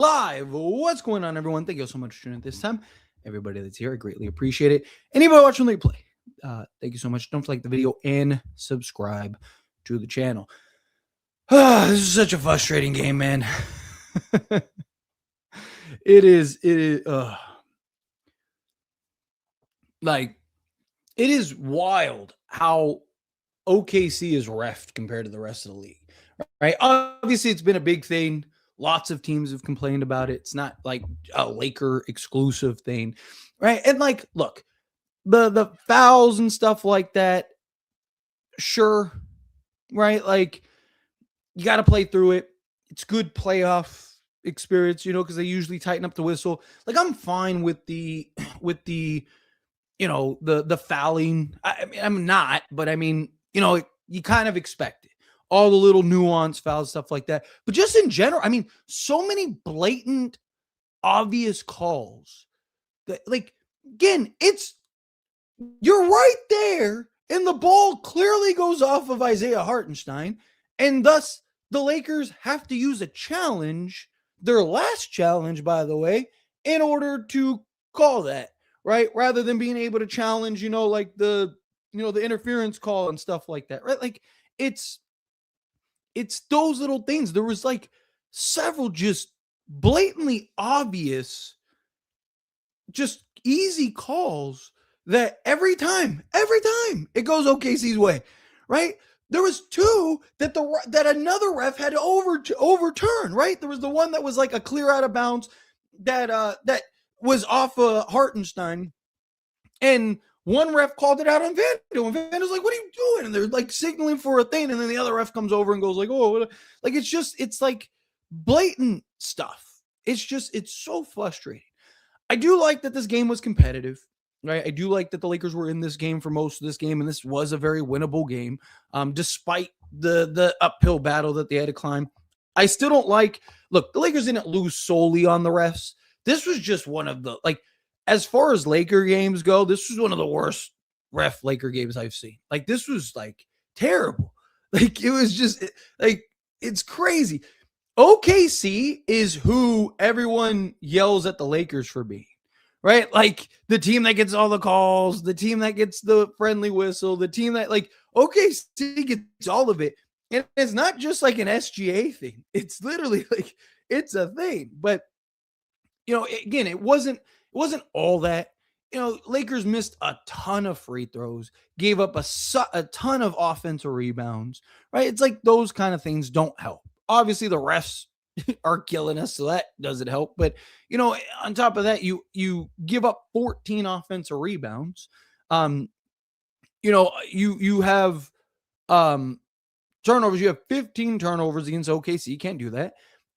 Live. What's going on, everyone? Thank you so much for tuning in this time. Everybody that's here, I greatly appreciate it. Anybody watching the replay, thank you so much. Don't like the video and subscribe to the channel. This is such a frustrating game, man. It is. Like, it is wild how OKC is reffed compared to the rest of the league, right? Obviously, it's been a big thing. Lots of teams have complained about it. It's not like a Laker exclusive thing, right? And like, look, the fouls and stuff like that, sure, right? Like, you got to play through it. It's good playoff experience, because they usually tighten up the whistle. Like, I'm fine with the the fouling. I mean, I'm not, but I mean, you kind of expect it. All the little nuance fouls, stuff like that. But just in general, I mean, so many blatant, obvious calls that, like, again, you're right there, and the ball clearly goes off of Isaiah Hartenstein, and thus the Lakers have to use a challenge, their last challenge, by the way, in order to call that, right? Rather than being able to challenge, like the interference call and stuff like that, right? Like, it's those little things. There was like several just blatantly obvious, just easy calls that every time it goes OKC's way, right? There was two that another ref had to overturn, right? There was the one that was like a clear out of bounds that was off of Hartenstein, and one ref called it out on Vandal, and Vandal's like, "What are you doing?" And they're like signaling for a thing, and then the other ref comes over and goes like, "Oh," like it's like blatant stuff. It's so frustrating. I do like that this game was competitive, right? I do like that the Lakers were in this game for most of this game, and this was a very winnable game, despite the uphill battle that they had to climb. I still don't like. Look, the Lakers didn't lose solely on the refs. This was just one of the, like, as far as Laker games go, this was one of the worst ref Laker games I've seen. Like, this was like terrible. Like, it was just like, it's crazy. OKC is who everyone yells at the Lakers for being, right? Like, the team that gets all the calls, the team that gets the friendly whistle, the team that, like, OKC gets all of it. And it's not just like an SGA thing. It's literally like, it's a thing. But, again, it wasn't all that. Lakers missed a ton of free throws, gave up a ton of offensive rebounds, right? It's like those kind of things don't help. Obviously, the refs are killing us, so that doesn't help. But, on top of that, you give up 14 offensive rebounds. You have turnovers. You have 15 turnovers against OKC. You can't do that.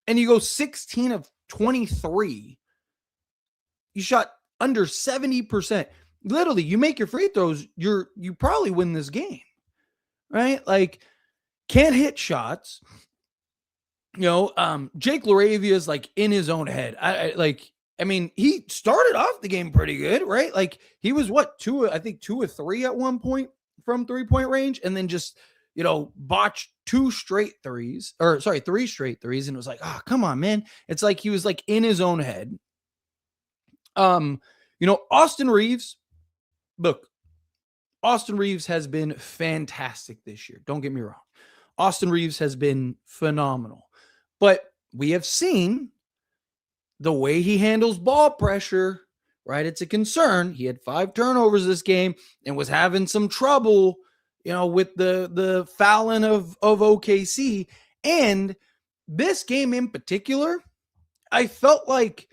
And you go 16 of 23. You shot under 70%. Literally, you make your free throws, you probably win this game, right? Like, can't hit shots. Jake LaRavia is like in his own head. I mean, he started off the game pretty good, right? Like, he was 2 or 3 at one point from 3-point range, and then just, botched 3 straight threes. And it was like, oh, come on, man. It's like he was like in his own head. Austin Reaves, look, Austin Reaves has been fantastic this year. Don't get me wrong. Austin Reaves has been phenomenal. But we have seen the way he handles ball pressure, right? It's a concern. He had 5 turnovers this game and was having some trouble, with the fouling of OKC. And this game in particular, I felt like,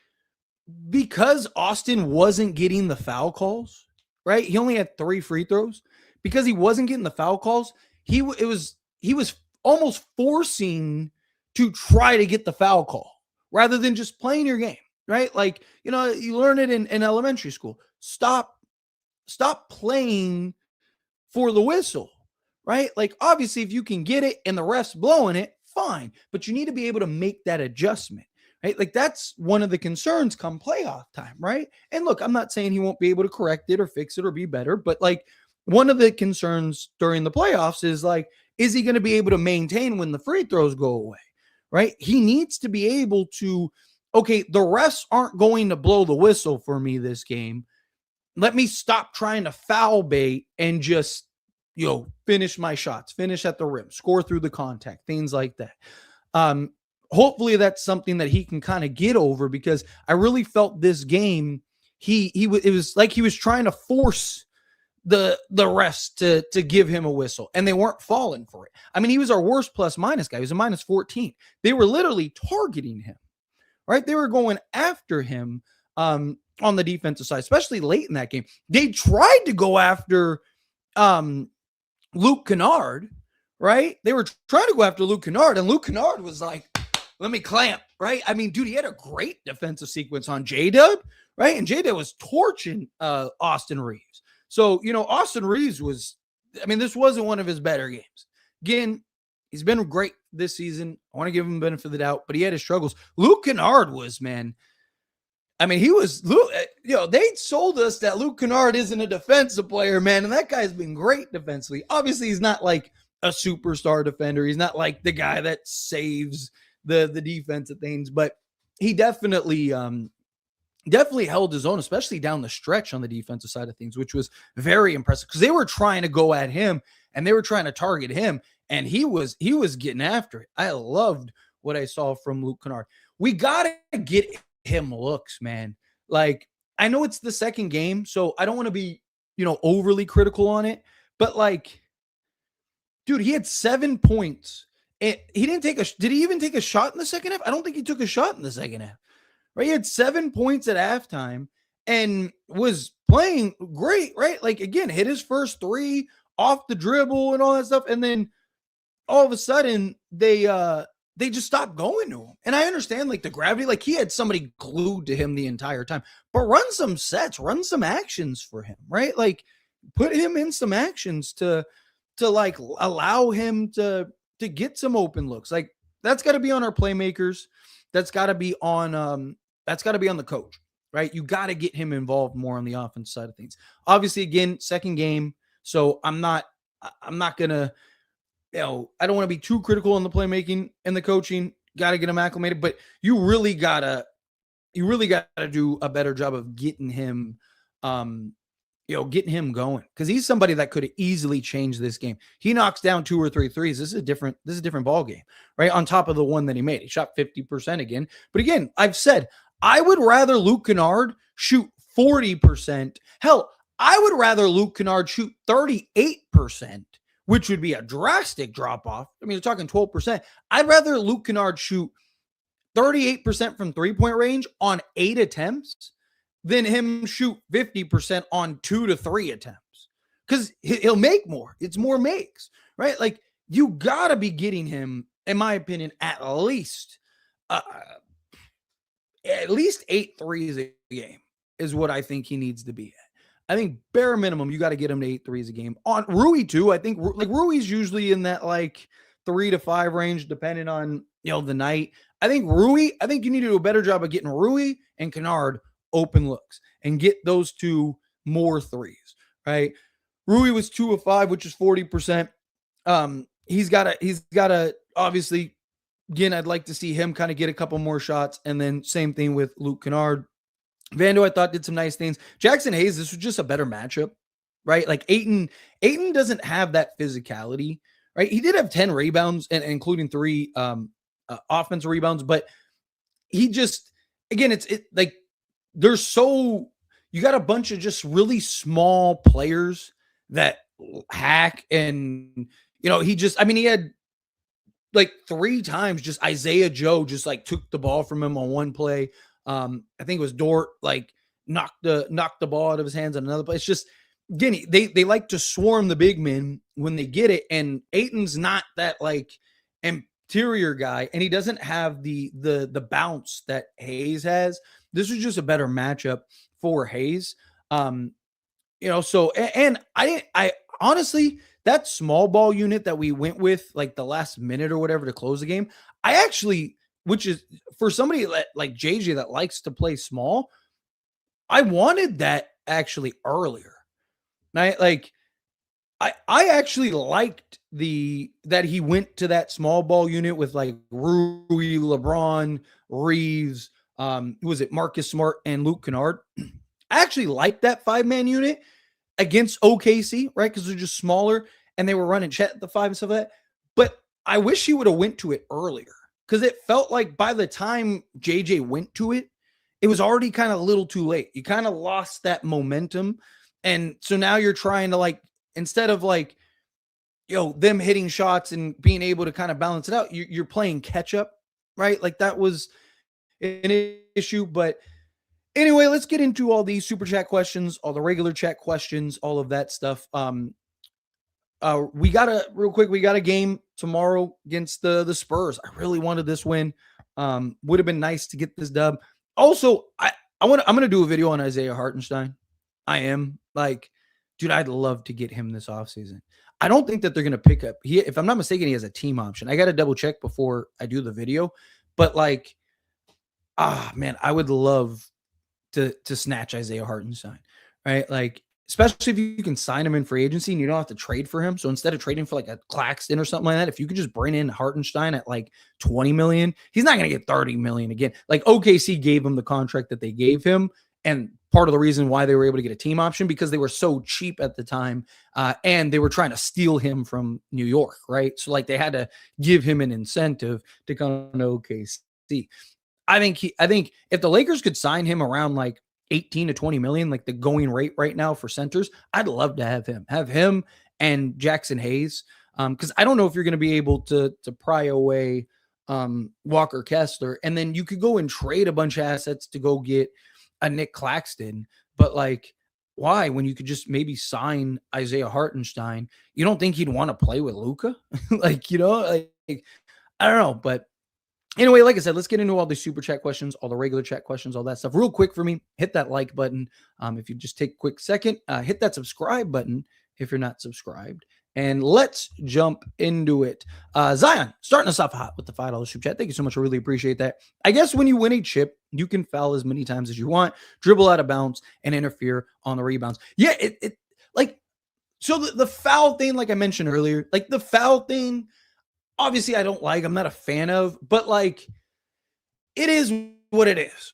because Austin wasn't getting the foul calls, right? He only had 3 free throws. Because he wasn't getting the foul calls, he was almost forcing to try to get the foul call rather than just playing your game, right? Like, you learn it in elementary school. Stop playing for the whistle, right? Like, obviously, if you can get it and the ref's blowing it, fine. But you need to be able to make that adjustment. Right? Like, that's one of the concerns come playoff time, right? And look, I'm not saying he won't be able to correct it or fix it or be better, but like, one of the concerns during the playoffs is like, is he going to be able to maintain when the free throws go away, right? He needs to be able to okay, the refs aren't going to blow the whistle for me this game. Let me stop trying to foul bait and just, finish my shots, finish at the rim, score through the contact, things like that. Um, Hopefully that's something that he can kind of get over, because I really felt this game, it was like he was trying to force the refs to give him a whistle, and they weren't falling for it. I mean, he was our worst plus minus guy. He was a minus 14. They were literally targeting him, right? They were going after him on the defensive side, especially late in that game. They tried to go after Luke Kennard, right? They were trying to go after Luke Kennard, and Luke Kennard was like, let me clamp, right? I mean, dude, he had a great defensive sequence on J-Dub, right? And J-Dub was torching Austin Reaves. So, Austin Reaves was, I mean, this wasn't one of his better games. Again, he's been great this season. I want to give him the benefit of the doubt, but he had his struggles. Luke Kennard was, man, I mean, he was, they sold us that Luke Kennard isn't a defensive player, man, and that guy's been great defensively. Obviously, he's not like a superstar defender. He's not like the guy that saves the defensive things, but he definitely held his own, especially down the stretch on the defensive side of things, which was very impressive, because they were trying to go at him and they were trying to target him, and he was getting after it. I loved what I saw from Luke Kennard. We got to get him looks, man. Like, I know it's the second game, so I don't want to be, overly critical on it, but like, dude, he had 7 points. And he didn't did he even take a shot in the second half? I don't think he took a shot in the second half. Right? He had 7 points at halftime and was playing great, right? Like, again, hit his first three off the dribble and all that stuff. And then all of a sudden they just stopped going to him. And I understand, like, the gravity, like, he had somebody glued to him the entire time. But run some sets, run some actions for him, right? Like, put him in some actions to like allow him to get some open looks. Like, that's got to be on our playmakers. That's got to be on the coach, right? You got to get him involved more on the offense side of things. Obviously, again, second game, so I'm not gonna, I don't want to be too critical on the playmaking and the coaching. Got to get him acclimated, but you really gotta do a better job of getting him, getting him going, because he's somebody that could have easily changed this game. He knocks down 2 or 3 threes. This is a different ball game, right? On top of the one that he made, he shot 50% again. But again, I've said I would rather Luke Kennard shoot 40%. Hell, I would rather Luke Kennard shoot 38%, which would be a drastic drop off. I mean, you're talking 12%. I'd rather Luke Kennard shoot 38% from 3-point range on 8 attempts than him shoot 50% on 2 to 3 attempts, because he'll make more. It's more makes, right? Like, you got to be getting him, in my opinion, at least 8 threes a game is what I think he needs to be at. I think bare minimum, you got to get him to 8 threes a game. On Rui too, I think, like, Rui's usually in that like 3 to 5 range, depending on, the night. I think you need to do a better job of getting Rui and Kennard open looks and get those two more threes, right? Rui was 2 of 5, which is 40%. He's got to obviously, again, I'd like to see him kind of get a couple more shots. And then same thing with Luke Kennard. Vando, I thought, did some nice things. Jackson Hayes, this was just a better matchup, right? Like, Ayton doesn't have that physicality, right? He did have 10 rebounds, and including 3 offensive rebounds, but he just, again, it's like, you got a bunch of just really small players that hack, and he had like 3 times just Isaiah Joe just like took the ball from him on one play. I think it was Dort like knocked the ball out of his hands on another play. It's just, again, they like to swarm the big men when they get it, and Ayton's not that like interior guy, and he doesn't have the bounce that Hayes has. This was just a better matchup for Hayes. So, and I honestly, that small ball unit that we went with like the last minute or whatever to close the game, I actually, which is for somebody like JJ that likes to play small, I wanted that actually earlier. I actually liked that he went to that small ball unit with like Rui, LeBron, Reaves, who was it? Marcus Smart and Luke Kennard. I actually like that 5-man unit against OKC, right? Because they're just smaller and they were running Chet at the 5 and stuff like that. But I wish he would have went to it earlier because it felt like by the time JJ went to it, it was already kind of a little too late. You kind of lost that momentum. And so now you're trying to like, instead of like, them hitting shots and being able to kind of balance it out, you're playing catch up, right? Like that was an issue. But anyway, let's get into all these super chat questions, all the regular chat questions, all of that stuff. We got a game tomorrow against the Spurs. I really wanted this win. Would have been nice to get this dub. Also, I'm going to do a video on Isaiah Hartenstein. I am like, dude, I'd love to get him this offseason. I don't think that they're going to pick up. If I'm not mistaken, he has a team option. I got to double check before I do the video, but like, man, I would love to snatch Isaiah Hartenstein, right? Like, especially if you can sign him in free agency and you don't have to trade for him. So instead of trading for like a Claxton or something like that, if you could just bring in Hartenstein at like 20 million, he's not going to get 30 million again. Like OKC gave him the contract that they gave him. And part of the reason why they were able to get a team option because they were so cheap at the time, and they were trying to steal him from New York, right? So like they had to give him an incentive to come to OKC. I think if the Lakers could sign him around like 18 to 20 million, like the going rate right now for centers, I'd love to have him and Jackson Hayes. Because I don't know if you're going to be able to pry away Walker Kessler, and then you could go and trade a bunch of assets to go get a Nick Claxton, but like, why when you could just maybe sign Isaiah Hartenstein? You don't think he'd want to play with Luka? like, like, I don't know. But anyway, like I said, let's get into all the super chat questions, all the regular chat questions, all that stuff. Real quick for me, hit that like button. If you just take a quick second, hit that subscribe button if you're not subscribed. And let's jump into it. Zion, starting us off hot with the $5 super chat. Thank you so much. I really appreciate that. I guess when you win a chip, you can foul as many times as you want, dribble out of bounds, and interfere on the rebounds. Yeah, it like, so the foul thing, like I mentioned earlier, like the foul thing, obviously I don't like, I'm not a fan of, but like, it is what it is,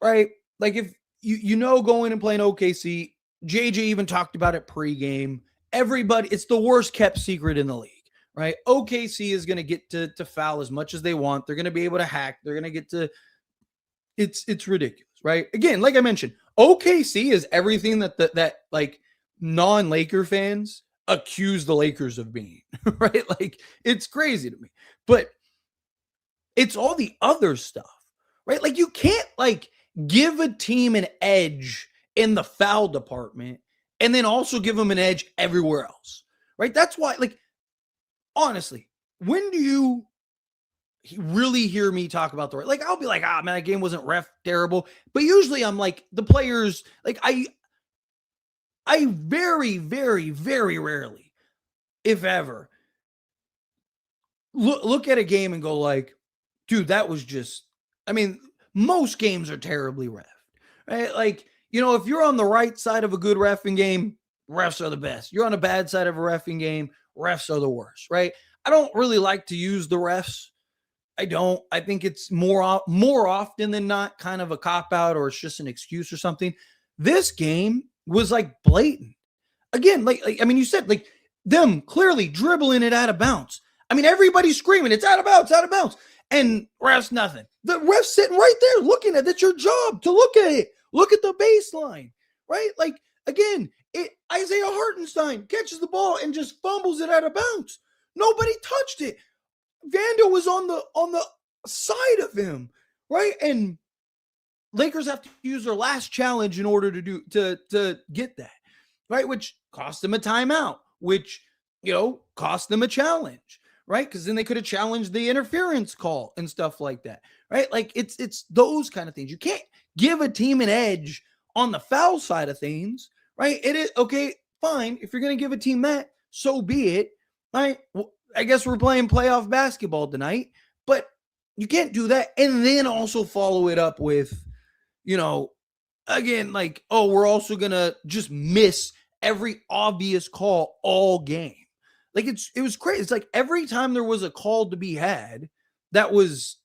right? Like if going and playing OKC, JJ even talked about it pregame. Everybody, it's the worst kept secret in the league, right? OKC is going to get to foul as much as they want. They're going to be able to hack. They're going to get to, it's ridiculous, right? Again, like I mentioned, OKC is everything that like non-Laker fans accuse the Lakers of being, right? Like it's crazy to me, but it's all the other stuff, right? Like you can't like give a team an edge in the foul department and then also give them an edge everywhere else, right? That's why, like, honestly, when do you really hear me talk about the right? Like, I'll be like, man, that game wasn't ref terrible. But usually I'm like, the players, like, I very, very, very rarely, if ever, look at a game and go like, dude, that was just, I mean, most games are terribly ref, right? Like, if you're on the right side of a good reffing game, refs are the best. You're on a bad side of a reffing game, refs are the worst, right? I don't really like to use the refs. I don't. I think it's more often than not kind of a cop-out or it's just an excuse or something. This game was like blatant. Again, like I mean, you said like them clearly dribbling it out of bounds. I mean, everybody's screaming, it's out of bounds, out of bounds. And refs, nothing. The ref's sitting right there looking at it. It's your job to look at it. Look at the baseline, right? Like, again, Isaiah Hartenstein catches the ball and just fumbles it out of bounds. Nobody touched it. Vando was on the side of him, right? And Lakers have to use their last challenge in order to get that, right? Which cost them a timeout, which, cost them a challenge, right? Because then they could have challenged the interference call and stuff like that, right? Like it's those kind of things. You can't give a team an edge on the foul side of things, right? It is okay, fine. If you're going to give a team that, so be it, right? Well, I guess we're playing playoff basketball tonight, but you can't do that and then also follow it up with, again, like, oh, we're also going to just miss every obvious call all game. Like it was crazy. It's like every time there was a call to be had that was,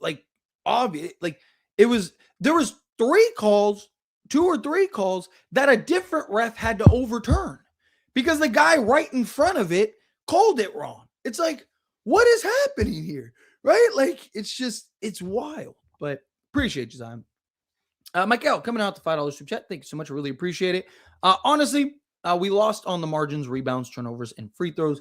like obvious. Like there was 2 or 3 calls that a different ref had to overturn because the guy right in front of it called it wrong. It's like, what is happening here? Right? Like, it's wild. But appreciate you, Zion. Michael, coming out to $5 super chat. Thank you so much. I really appreciate it. Honestly, we lost on the margins, rebounds, turnovers, and free throws.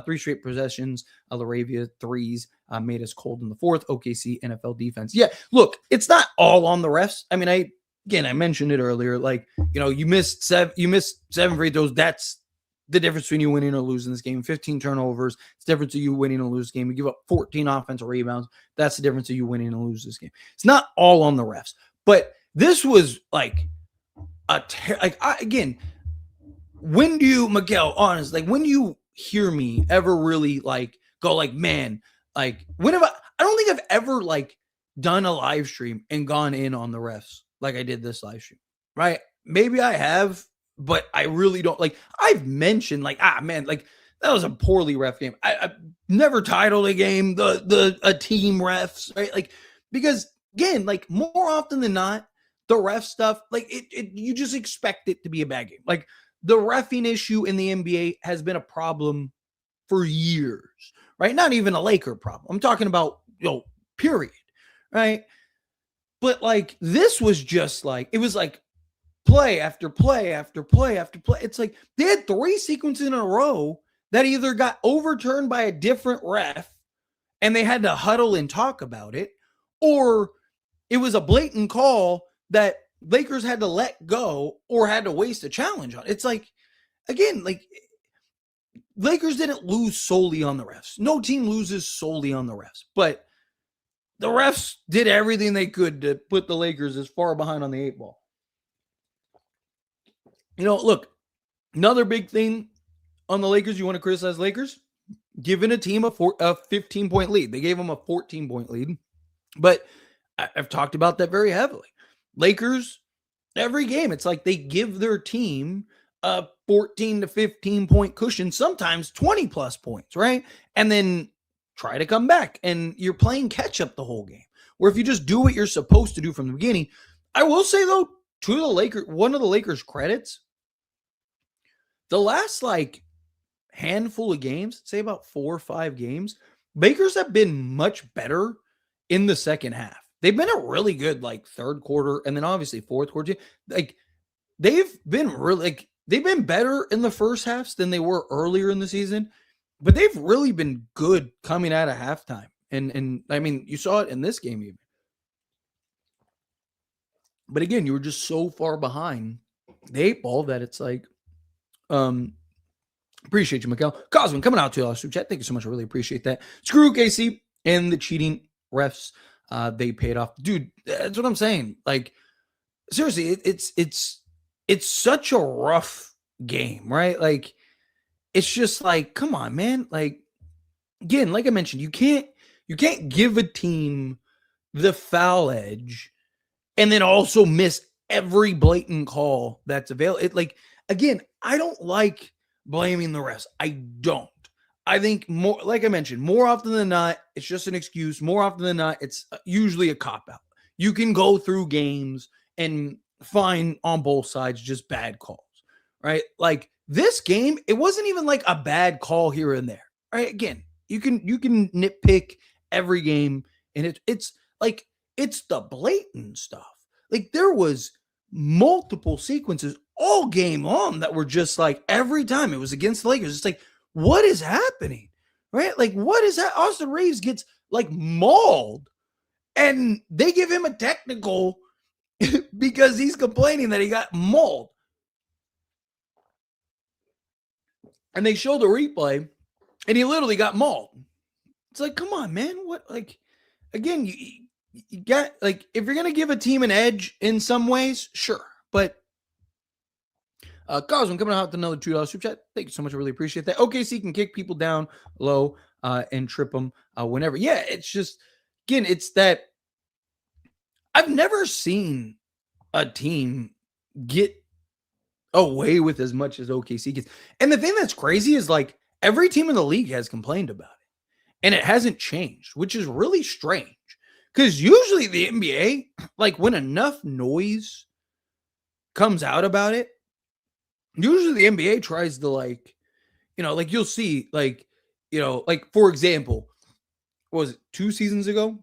3 straight possessions. Laravia threes made us cold in the fourth. OKC NFL defense. Yeah, look, it's not all on the refs. I mean, I mentioned it earlier. Like, you missed 7 free throws. That's the difference between you winning or losing this game. 15 turnovers. It's the difference of you winning or losing this game. You give up 14 offensive rebounds. That's the difference of you winning and losing this game. It's not all on the refs, but this was like again, when do you, Miguel, honest, like when do you hear me ever really like go like, man, like when have I don't think I've ever like done a live stream and gone in on the refs like I did this live stream, right? Maybe I have, but I really don't. Like, I've mentioned like, man, like that was a poorly ref game. I never titled a game a team refs, right? Like, because again, like more often than not, the ref stuff, like you just expect it to be a bad game. Like the reffing issue in the NBA has been a problem for years, right? Not even a Laker problem. I'm talking about, period, right? But like this was just like, it was like play after play after play after play. It's like they had 3 sequences in a row that either got overturned by a different ref and they had to huddle and talk about it, or it was a blatant call that Lakers had to let go or had to waste a challenge on. It's like, again, like Lakers didn't lose solely on the refs. No team loses solely on the refs, but the refs did everything they could to put the Lakers as far behind on the 8 ball. Look, another big thing on the Lakers, you want to criticize Lakers? Giving a team a 15-point lead. They gave them a 14-point lead, but I've talked about that very heavily. Lakers, every game, it's like they give their team a 14 to 15-point cushion, sometimes 20-plus points, right? And then try to come back, and you're playing catch-up the whole game. Where if you just do what you're supposed to do from the beginning, I will say, though, one of the Lakers' credits, the last, like, handful of games, say about 4 or 5 games, Lakers have been much better in the second half. They've been a really good, like, third quarter, and then obviously fourth quarter. Like, they've been better in the first halves than they were earlier in the season, but they've really been good coming out of halftime. And I mean, you saw it in this game even. But again, you were just so far behind the 8 ball that it's like, appreciate you, Mikel. Cosman coming out to us super chat. Thank you so much. I really appreciate that. Screw KC and the cheating refs. They paid off. Dude, that's what I'm saying. Like, seriously, it's such a rough game, right? Like, it's just like, come on, man. Like, again, like I mentioned, you can't give a team the foul edge and then also miss every blatant call that's available. Like, again, I don't like blaming the refs. I don't. I think more, like I mentioned, more often than not, it's just an excuse. More often than not, it's usually a cop-out. You can go through games and find on both sides just bad calls, right? Like this game, it wasn't even like a bad call here and there, right? Again, you can nitpick every game, and it's like, it's the blatant stuff. Like there was multiple sequences all game long that were just like, every time it was against the Lakers, it's like, what is happening? Right? Like, what is that? Austin Reaves gets like mauled and they give him a technical because he's complaining that he got mauled. And they show the replay and he literally got mauled. It's like, come on, man. What? Like, again, you got, like, if you're going to give a team an edge in some ways, sure. But Cosmo coming out with another $2 super chat. Thank you so much. I really appreciate that. OKC can kick people down low and trip them whenever. Yeah, it's just, again, it's that I've never seen a team get away with as much as OKC gets. And the thing that's crazy is like every team in the league has complained about it. And it hasn't changed, which is really strange Because usually the NBA, like when enough noise comes out about it, usually the NBA tries to like, like you'll see, like, like for example, what was it 2 seasons ago?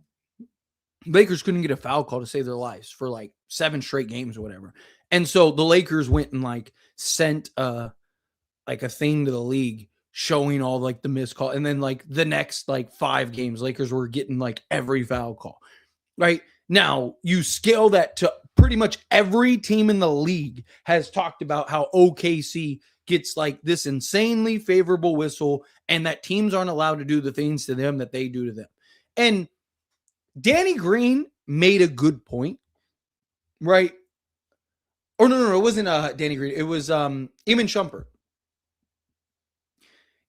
Lakers couldn't get a foul call to save their lives for like 7 straight games or whatever. And so the Lakers went and like sent like a thing to the league showing all like the missed call. And then like the next like 5 games, Lakers were getting like every foul call. Right now, you scale that to pretty much every team in the league has talked about how OKC gets like this insanely favorable whistle and that teams aren't allowed to do the things to them that they do to them. And Danny Green made a good point, right? Or no, it wasn't Danny Green. It was Eamon Shumpert.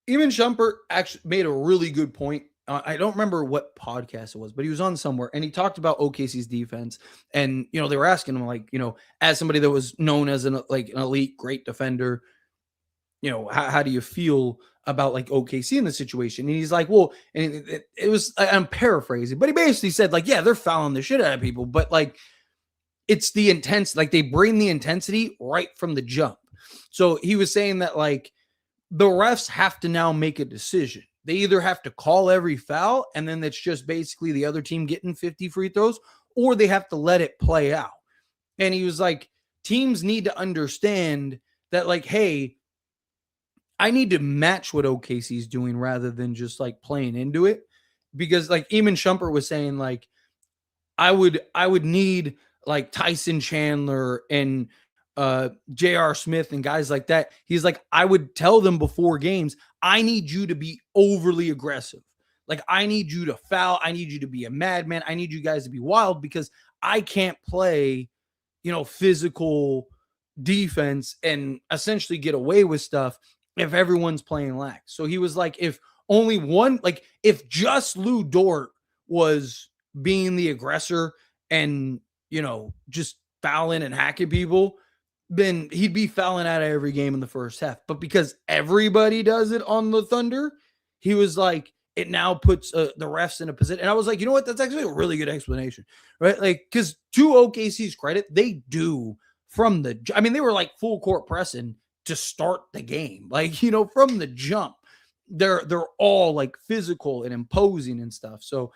Eamon Shumpert actually made a really good point. I don't remember what podcast it was, but he was on somewhere and he talked about OKC's defense. And, they were asking him like, as somebody that was known as an elite, great defender, how do you feel about like OKC in the situation? And he's like, well, and it was, I'm paraphrasing, but he basically said like, yeah, they're fouling the shit out of people, but like, it's the intense, like they bring the intensity right from the jump. So he was saying that like the refs have to now make a decision. They either have to call every foul and then it's just basically the other team getting 50 free throws, or they have to let it play out. And he was like, teams need to understand that like, hey, I need to match what OKC is doing rather than just like playing into it. Because like Eamon Shumpert was saying, like, I would need like Tyson Chandler and J.R. Smith and guys like that. He's like, I would tell them before games, I need you to be overly aggressive. Like, I need you to foul. I need you to be a madman. I need you guys to be wild because I can't play, physical defense and essentially get away with stuff if everyone's playing lax. So he was like, if only one, like if just Lou Dort was being the aggressor and, just fouling and hacking people, then he'd be fouling out of every game in the first half. But because everybody does it on the Thunder, he was like, it now puts the refs in a position. And I was like, you know what? That's actually a really good explanation, right? Like, because to OKC's credit, they do from they were like full court pressing to start the game. Like, from the jump, they're all like physical and imposing and stuff. So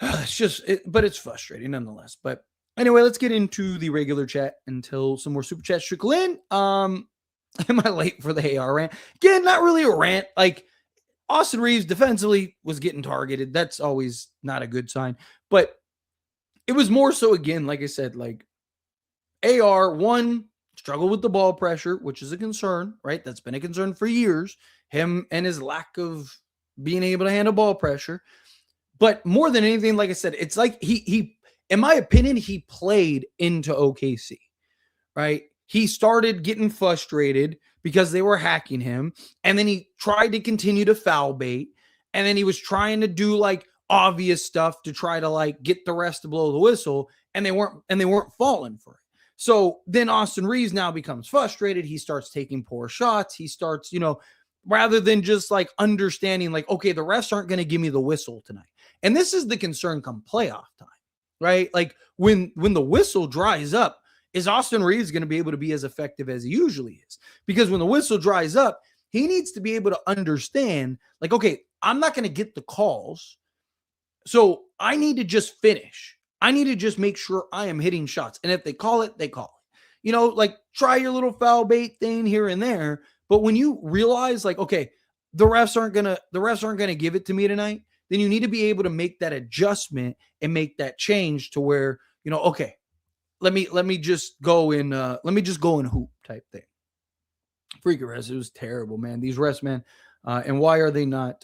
it's just, but it's frustrating nonetheless. But anyway, let's get into the regular chat until some more super chats trickle in. Am I late for the AR rant? Again, not really a rant. Like, Austin Reaves defensively was getting targeted. That's always not a good sign. But it was more so, again, like I said, like AR, one, struggled with the ball pressure, which is a concern, right? That's been a concern for years. Him and his lack of being able to handle ball pressure. But more than anything, like I said, it's like he in my opinion, he played into OKC, right? He started getting frustrated because they were hacking him. And then he tried to continue to foul bait. And then he was trying to do like obvious stuff to try to like get the rest to blow the whistle. And they weren't falling for it. So then Austin Reaves now becomes frustrated. He starts taking poor shots. He starts, rather than just like understanding like, okay, the refs aren't going to give me the whistle tonight. And this is the concern come playoff time, right? Like when the whistle dries up, is Austin Reaves going to be able to be as effective as he usually is? Because when the whistle dries up, he needs to be able to understand like, okay, I'm not going to get the calls. So I need to just finish. I need to just make sure I am hitting shots. And if they call it, they call it. Like try your little foul bait thing here and there. But when you realize like, okay, the refs aren't going to give it to me tonight, then you need to be able to make that adjustment and make that change to where, okay, let me just go in hoop type thing. Freaking refs, it was terrible, man. These refs, man. And why are they not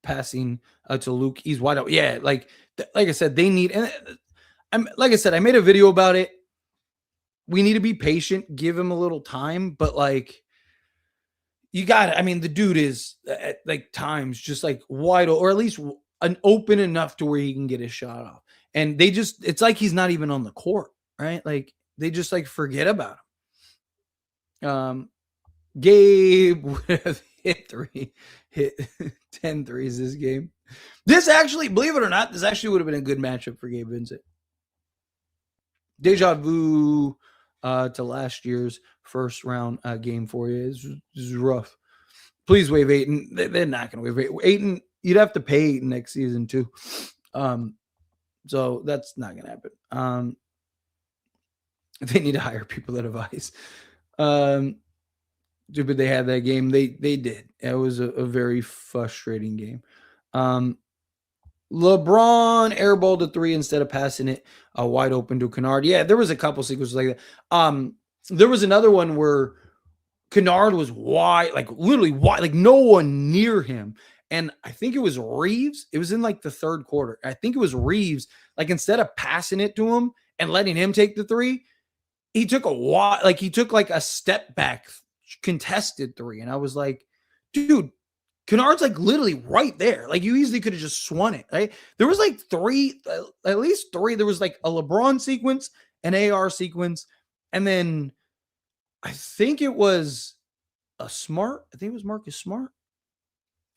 passing to Luke? He's wide open. Yeah, like I said, they need, and like I said, I made a video about it. We need to be patient, give him a little time, but like, you got it. I mean, the dude is at like times just like wide, or at least an open enough to where he can get his shot off. And it's like he's not even on the court, right? Like they just like forget about him. Gabe would have hit 10 threes this game. This actually, believe it or not, this actually would have been a good matchup for Gabe Vincent. Deja vu to last year's first round game for you. This is rough. Please waive Ayton. They're not going to waive Ayton. You'd have to pay Ayton next season too. So that's not going to happen. They need to hire people that advise. But they had that game. They did. It was a very frustrating game. LeBron airballed a three instead of passing it wide open to Kennard. Yeah, there was a couple sequences like that. There was another one where Kennard was wide, like literally wide, like no one near him. And I think it was Reaves. It was in like the third quarter. I think it was Reaves. Like instead of passing it to him and letting him take the three, he took like a step back contested three. And I was like, dude, Kennard's like literally right there. Like you easily could have just swung it. Right? There was like at least three. There was like a LeBron sequence, an AR sequence, and then I think it was a Smart. I think it was Marcus Smart.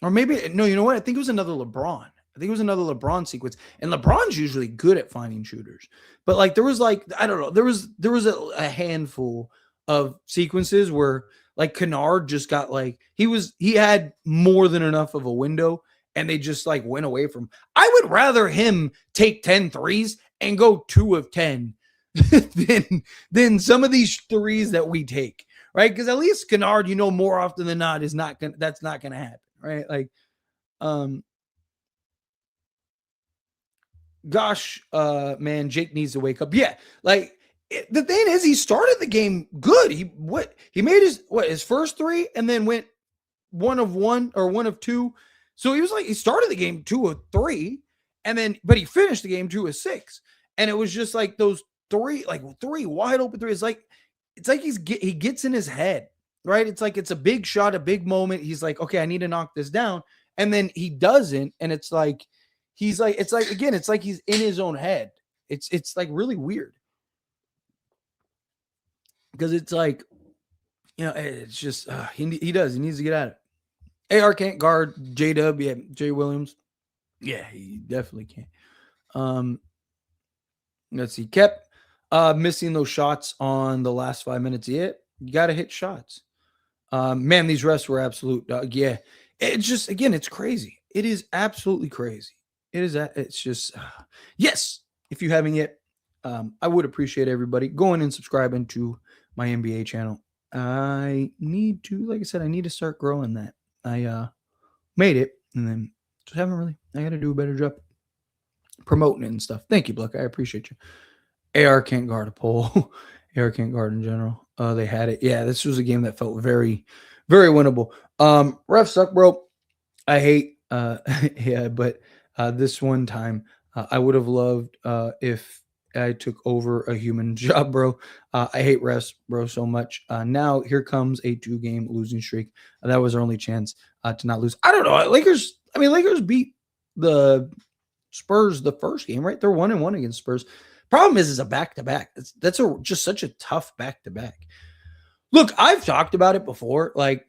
Or maybe, no, you know what? I think it was another LeBron. I think it was another LeBron sequence. And LeBron's usually good at finding shooters. But like there was like, I don't know, there was a handful of sequences where like Kennard just got like he had more than enough of a window and they just like went away from him. I would rather him take 10 threes and go 2 of 10 than some of these threes that we take, right? Because at least Kennard, more often than not that's not gonna happen, right? Like, gosh, man, Jake needs to wake up. Yeah, like the thing is, he started the game good. He made his first three and then went 1 of 1 or 1 of 2. So he started the game 2 of 3, but he finished the game 2 of 6, and it was just like those three wide open threes. It's like he gets in his head, right? It's like it's a big shot, a big moment. He's like, okay, I need to knock this down, and then he doesn't, and it's like he's like he's in his own head. It's like really weird because it's like it's just he needs to get at it. AR can't guard J-Dub, yeah, Jay Williams, yeah, he definitely can't. Let's see, kept missing those shots on the last 5 minutes. Yeah, you got to hit shots. Man, these refs were absolute. Yeah, it's just, again, it's crazy. It is absolutely crazy. It's just, yes. If you haven't yet, I would appreciate everybody going and subscribing to my NBA channel. I need to, like I said, I need to start growing that. I made it and then just haven't really. I got to do a better job promoting it and stuff. Thank you, Bluck. I appreciate you. AR can't guard a pole. AR can't guard in general. They had it. Yeah, this was a game that felt very, very winnable. Refs suck, bro. I hate. Yeah, but this one time, I would have loved if I took over a human job, bro. I hate refs, bro, so much. Now here comes a 2-game losing streak. That was our only chance to not lose. I don't know. Lakers beat the Spurs the first game, right? They're 1-1 against Spurs. Problem is a back-to-back. That's just such a tough back-to-back. Look, I've talked about it before, like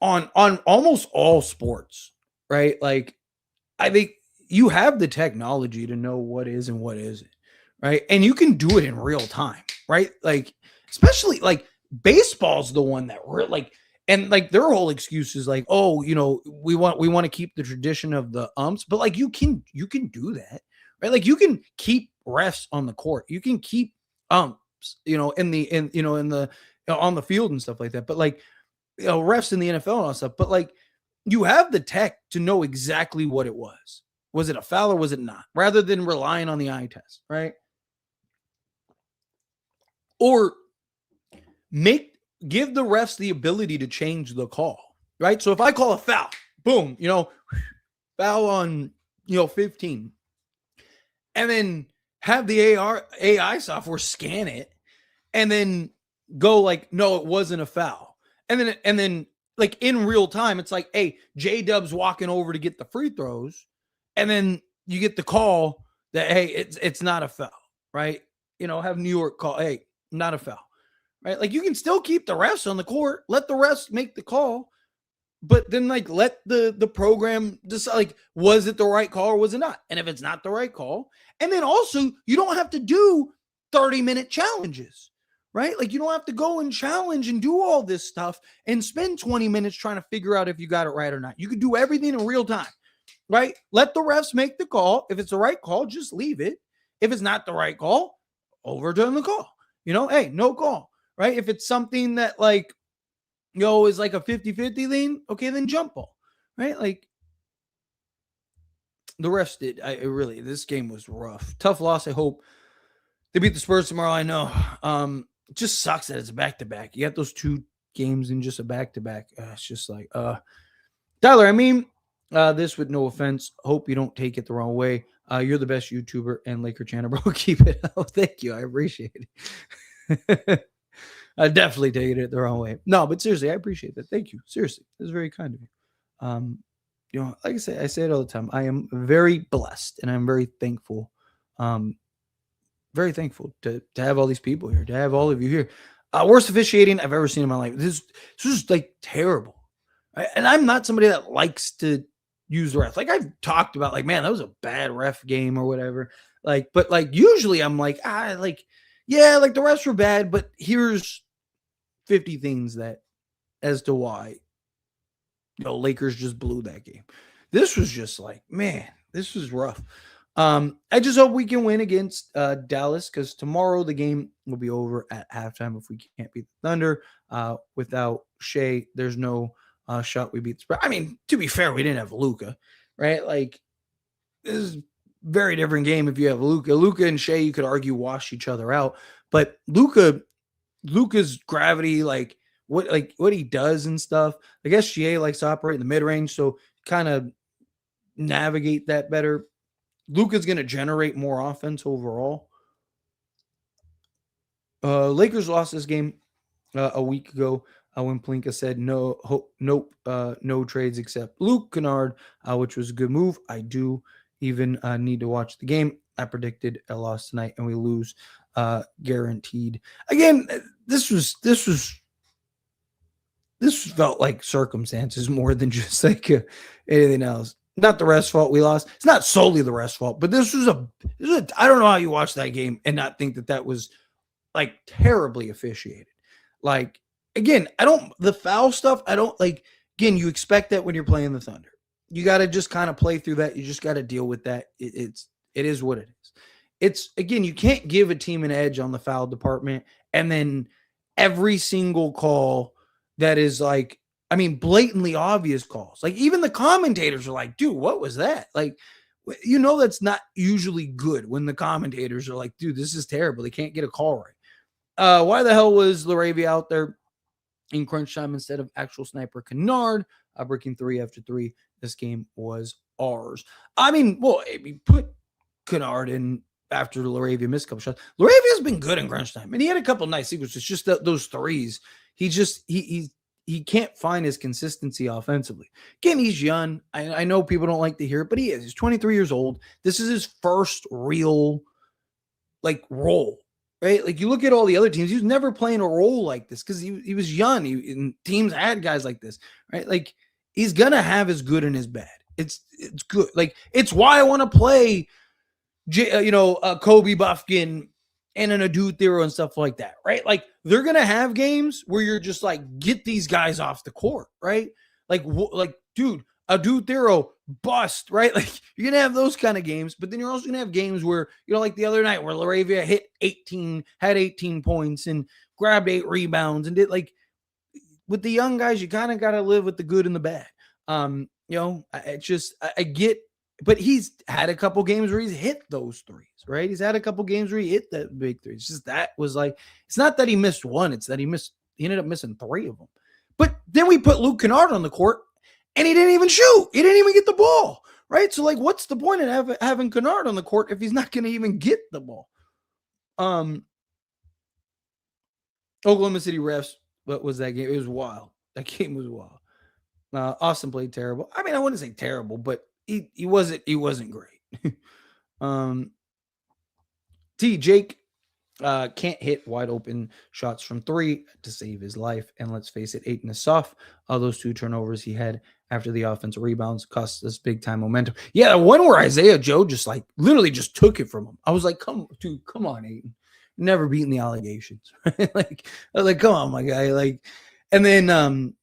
on almost all sports, right? Like I think you have the technology to know what is and what isn't, right? And you can do it in real time, right? Like especially like baseball's the one that we're like, and like their whole excuse is like, oh, we want to keep the tradition of the umps, but like you can do that, right? Like you can keep refs on the court, you can keep umps, on the field and stuff like that. But like refs in the NFL and all stuff. But like you have the tech to know exactly what it was. Was it a foul or was it not? Rather than relying on the eye test, right? Or give the refs the ability to change the call, right? So if I call a foul, boom, foul on 15, and then have the AI software scan it and then go like, no, it wasn't a foul. And then like in real time, it's like, hey, J-Dub's walking over to get the free throws. And then you get the call that, hey, it's not a foul, right? Have New York call, hey, not a foul, right? Like you can still keep the refs on the court, let the refs make the call, but then like let the program decide, like, was it the right call or was it not? And if it's not the right call, and then also you don't have to do 30-minute challenges, right? Like you don't have to go and challenge and do all this stuff and spend 20 minutes trying to figure out if you got it right or not. You could do everything in real time, right? Let the refs make the call. If it's the right call, just leave it. If it's not the right call, overturn the call. Hey, no call, right? If it's something that like, is like a 50-50 lean, okay, then jump ball, right? Like the refs did. This game was rough. Tough loss. I hope they beat the Spurs tomorrow. I know. It just sucks that it's a back-to-back. You got those two games in just a back-to-back. It's just like, Tyler, I mean, this with no offense. Hope you don't take it the wrong way. You're the best YouTuber and Laker channel, bro. Keep it up. Thank you. I appreciate it. I definitely taken it the wrong way. No, but seriously, I appreciate that. Thank you. Seriously, that's very kind of you. Like I say it all the time. I am very blessed and I'm very thankful. Very thankful to have all these people here, to have all of you here. Worst officiating I've ever seen in my life. This is like terrible. Right? And I'm not somebody that likes to use the ref. Like I've talked about, like, man, that was a bad ref game or whatever. Like, but like usually I'm like, yeah, like the refs were bad, but here's 50 things that as to why Lakers just blew that game. This was just like, man, this was rough. I just hope we can win against Dallas, because tomorrow the game will be over at halftime if we can't beat the Thunder. Without Shea, there's no shot we beat the spread. I mean, to be fair, we didn't have Luka, right? Like, this is a very different game if you have Luka. Luka and Shea, you could argue, wash each other out. But Luka's gravity, like what he does and stuff. I guess Shea likes to operate in the mid range, so kind of navigate that better. Luka's going to generate more offense overall. Lakers lost this game a week ago when Pelinka said nope, no trades except Luke Kennard, which was a good move. I do even need to watch the game. I predicted a loss tonight, and we lose guaranteed. Again, this felt like circumstances more than just like anything else. Not the refs' fault we lost. It's not solely the refs' fault, but this was I don't know how you watch that game and not think that was like terribly officiated. Like, again, the foul stuff, again, you expect that when you're playing the Thunder. You got to just kind of play through that. You just got to deal with that. It is what it is. It's, again, you can't give a team an edge on the foul department and then every single call that is like, I mean, blatantly obvious calls. Like, even the commentators are like, dude, what was that? Like, that's not usually good when the commentators are like, dude, this is terrible. They can't get a call right. Why the hell was Laravia out there in crunch time instead of actual sniper Kennard, breaking 3 after 3? This game was ours. I mean, well, put Kennard in after Laravia missed a couple shots. Laravia's been good in crunch time, and he had a couple nice sequences. It's just those threes. He can't find his consistency offensively. Again, he's young. I know people don't like to hear it, but he is. He's 23 years old. This is his first real, like, role, right? Like, you look at all the other teams, he was never playing a role like this because he was young. And teams had guys like this, right? Like, he's going to have his good and his bad. It's good. Like, it's why I want to play, Kobe Buffkin and an Adu Thero and stuff like that, right? Like, they're going to have games where you're just like, get these guys off the court, right? Like, dude, Adu Thero bust, right? Like, you're going to have those kind of games, but then you're also going to have games where, like the other night where Laravia had 18 points and grabbed 8 rebounds and did, like, with the young guys, you kind of got to live with the good and the bad. I get, but he's had a couple games where he's hit those threes, right? He's had a couple games where he hit that big three. It's just that was like, it's not that he missed one. It's that he ended up missing 3 of them. But then we put Luke Kennard on the court and he didn't even shoot. He didn't even get the ball, right? So, like, what's the point in having Kennard on the court if he's not going to even get the ball? Oklahoma City refs, what was that game? It was wild. That game was wild. Austin played terrible. I mean, I wouldn't say terrible, but he wasn't great. Jake Can't hit wide open shots from three to save his life. And let's face it, Aiton is soft. Those 2 turnovers he had after the offensive rebounds cost us big time momentum. Yeah, the one where Isaiah Joe just like literally just took it from him. I was like, come on, Aiton. Never beaten the allegations. Like, I was like, come on, my guy. Like, and then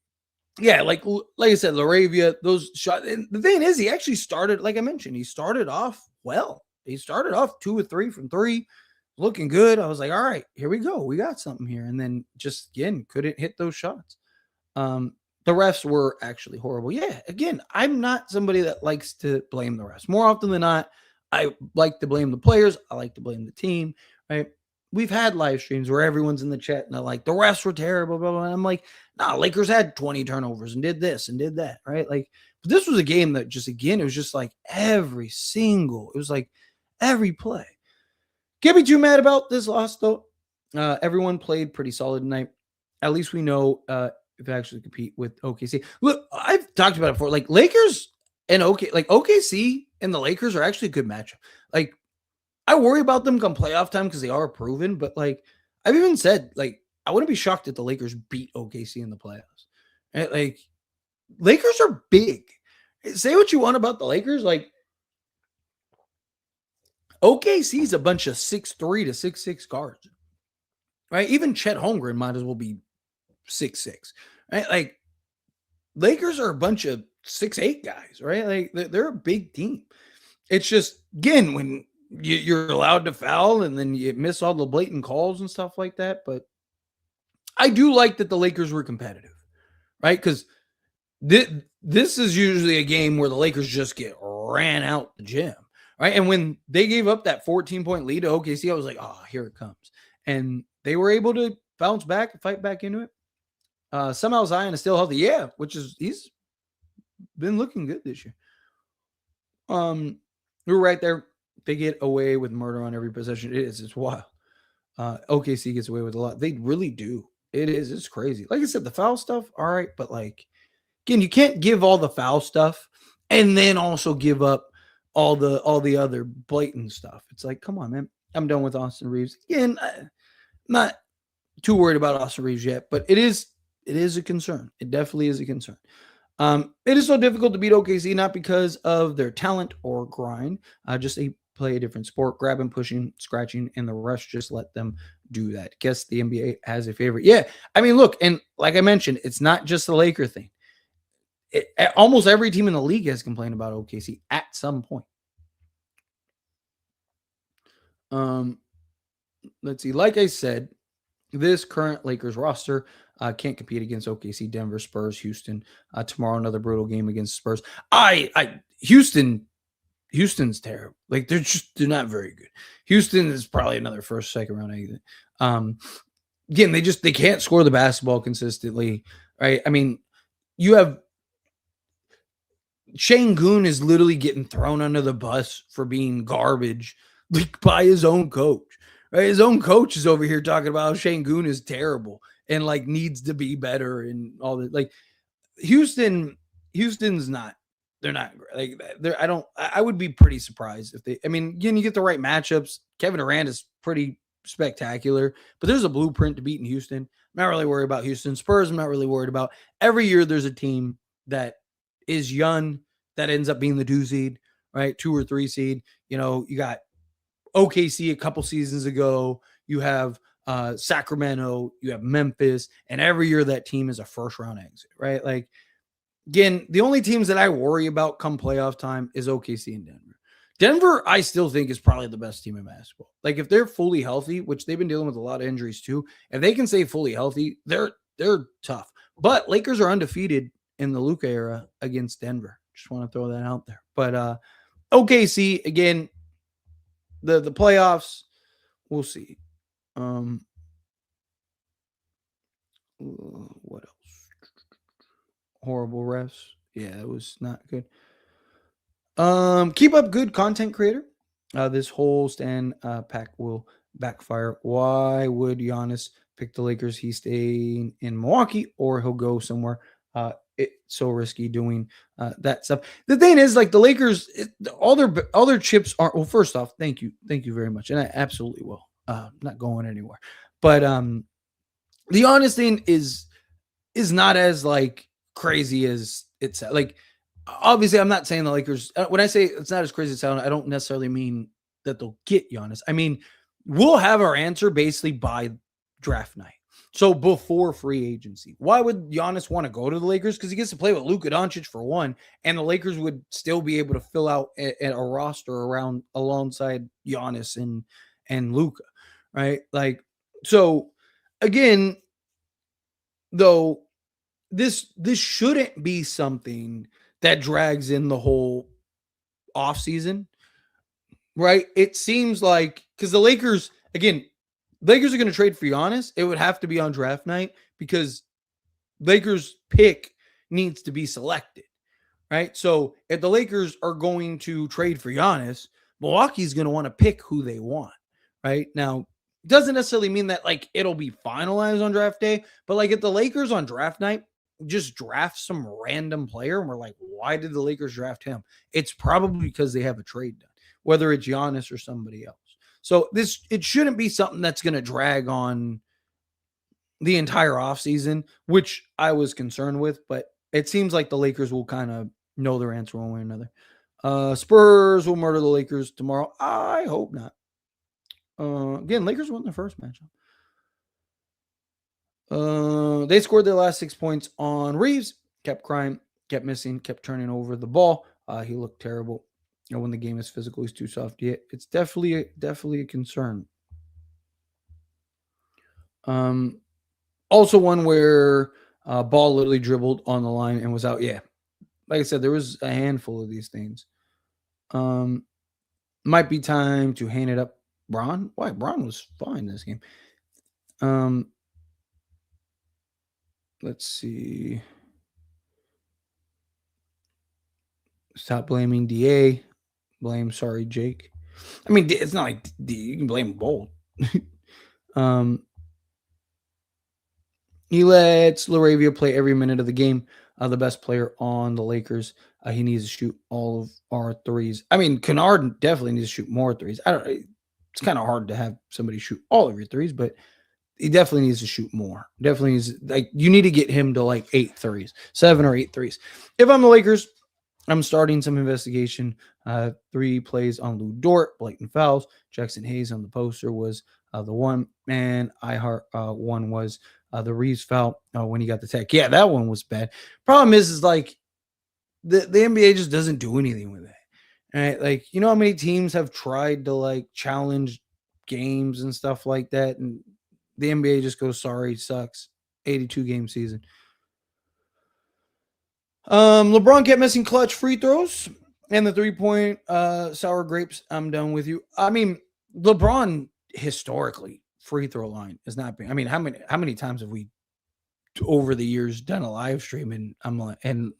yeah, like I said, Laravia, those shots. And the thing is, he actually started, like I mentioned, he started off well. He started off 2 or 3 from 3, looking good. I was like, all right, here we go. We got something here. And then just again, couldn't hit those shots. The refs were actually horrible. Yeah, again, I'm not somebody that likes to blame the refs. More often than not, I like to blame the players. I like to blame the team, right? We've had live streams where everyone's in the chat and they're like, the refs were terrible, blah, blah, blah. And I'm like, nah, Lakers had 20 turnovers and did this and did that, right? Like, but this was a game that just, again, it was just like it was like every play. Can't be too mad about this loss, though. Everyone played pretty solid tonight. At least we know if they actually compete with OKC. Look, I've talked about it before. Like Lakers and OKC and the Lakers are actually a good matchup. Like I worry about them come playoff time because they are proven, but like I've even said, like I wouldn't be shocked if the Lakers beat OKC in the playoffs. Right? Like Lakers are big. Say what you want about the Lakers, like OKC's a bunch of 6'3" to 6'6" guards. Right? Even Chet Holmgren might as well be 6'6". Right? Like Lakers are a bunch of 6'8" guys, right? Like they're a big team. It's just again when you're allowed to foul and then you miss all the blatant calls and stuff like that. But I do like that the Lakers were competitive, right? Because this is usually a game where the Lakers just get ran out the gym, right? And when they gave up that 14-point lead to OKC, I was like, oh, here it comes. And they were able to bounce back and fight back into it. Somehow Zion is still healthy. Yeah, he's been looking good this year. We were right there. They get away with murder on every possession. It's wild. OKC gets away with a lot. They really do. It's crazy. Like I said, the foul stuff, all right, but like again, you can't give all the foul stuff and then also give up all the other blatant stuff. It's like, come on, man. I'm done with Austin Reaves. Again, not too worried about Austin Reaves yet, but it is a concern. It definitely is a concern. It is so difficult to beat OKC, not because of their talent or grind, just they play a different sport, grabbing, pushing, scratching, and the rest just let them do that. Guess the NBA has a favorite. Yeah, I mean, look, and like I mentioned, it's not just the Laker thing. Almost every team in the league has complained about OKC at some point. Let's see. Like I said, this current Lakers roster can't compete against OKC, Denver, Spurs, Houston. Tomorrow, another brutal game against Spurs. Houston's terrible. Like they're not very good. Houston is probably another first, second round exit. Again, they can't score the basketball consistently, right? I mean, you have Şengün is literally getting thrown under the bus for being garbage, like by his own coach. Right? His own coach is over here talking about how Şengün is terrible and like needs to be better and all that. Like Houston's not. They're not like they're. I would be pretty surprised if they. I mean, again, you get the right matchups. Kevin Durant is pretty spectacular, but there's a blueprint to beating Houston. I'm not really worried about Houston. Spurs, I'm not really worried about. Every year there's a team that is young that ends up being the 2 seed, right? 2 or 3 seed. You know, you got OKC a couple seasons ago. You have Sacramento, you have Memphis, and every year that team is a first round exit, right? Like, again, the only teams that I worry about come playoff time is OKC and Denver. Denver, I still think is probably the best team in basketball. Like if they're fully healthy, which they've been dealing with a lot of injuries too, if they can stay fully healthy, they're tough. But Lakers are undefeated in the Luka era against Denver. Just want to throw that out there. But OKC, again, the playoffs, we'll see. What else? Horrible refs. Yeah, it was not good. Keep up good content, creator. This whole Stan pack will backfire. Why would Giannis pick the Lakers? He's staying in Milwaukee or he'll go somewhere. It's so risky doing that stuff. The thing is, like the Lakers, all their chips are. Well, first off, thank you very much, and I absolutely will. not going anywhere. But the honest thing is not as like crazy as it's like. Obviously, I'm not saying the Lakers. When I say it's not as crazy as it sounds, I don't necessarily mean that they'll get Giannis. I mean, we'll have our answer basically by draft night. So before free agency, why would Giannis want to go to the Lakers? Because he gets to play with Luka Doncic for one, and the Lakers would still be able to fill out a roster around alongside Giannis and Luka, right? Like, so again, though, this shouldn't be something that drags in the whole offseason, right? It seems like because the Lakers, again, Lakers are going to trade for Giannis. It would have to be on draft night because Lakers pick needs to be selected, right? So if the Lakers are going to trade for Giannis, Milwaukee's going to want to pick who they want, right? Now, doesn't necessarily mean that like it'll be finalized on draft day, but like if the Lakers on draft night just draft some random player and we're like, why did the Lakers draft him? It's probably because they have a trade done, whether it's Giannis or somebody else. So it shouldn't be something that's going to drag on the entire offseason, which I was concerned with, but it seems like the Lakers will kind of know their answer one way or another. Spurs will murder the Lakers tomorrow. I hope not. Again, Lakers won their first matchup. They scored their last 6 points on Reaves, kept crying, kept missing, kept turning over the ball. He looked terrible. And when the game is physical, he's too soft. Yeah, it's definitely a concern. Also one where ball literally dribbled on the line and was out. Yeah, like I said, there was a handful of these things. Might be time to hand it up. Bron? Why? Bron was fine this game. Let's see. Stop blaming DA. Blame sorry Jake. I mean, it's not like you can blame both. He lets Laravia play every minute of the game. The best player on the Lakers. He needs to shoot all of our threes. I mean, Kennard definitely needs to shoot more threes. It's kind of hard to have somebody shoot all of your threes, but he definitely needs to shoot more. Definitely needs, like, you need to get him to like 8 threes, 7 or 8 threes. If I'm the Lakers, I'm starting some investigation. 3 plays on Lou Dort, blatant fouls. Jackson Hayes on the poster was the one, and one was the Reaves foul when he got the tech. Yeah, that one was bad. Problem is like the NBA just doesn't do anything with it. Right? Like, you know how many teams have tried to like challenge games and stuff like that, and the NBA just goes, sorry, sucks. 82 game season. LeBron kept missing clutch free throws and the 3-point sour grapes. I'm done with you. I mean, LeBron historically free throw line is not been. I mean, how many times have we over the years done a live stream and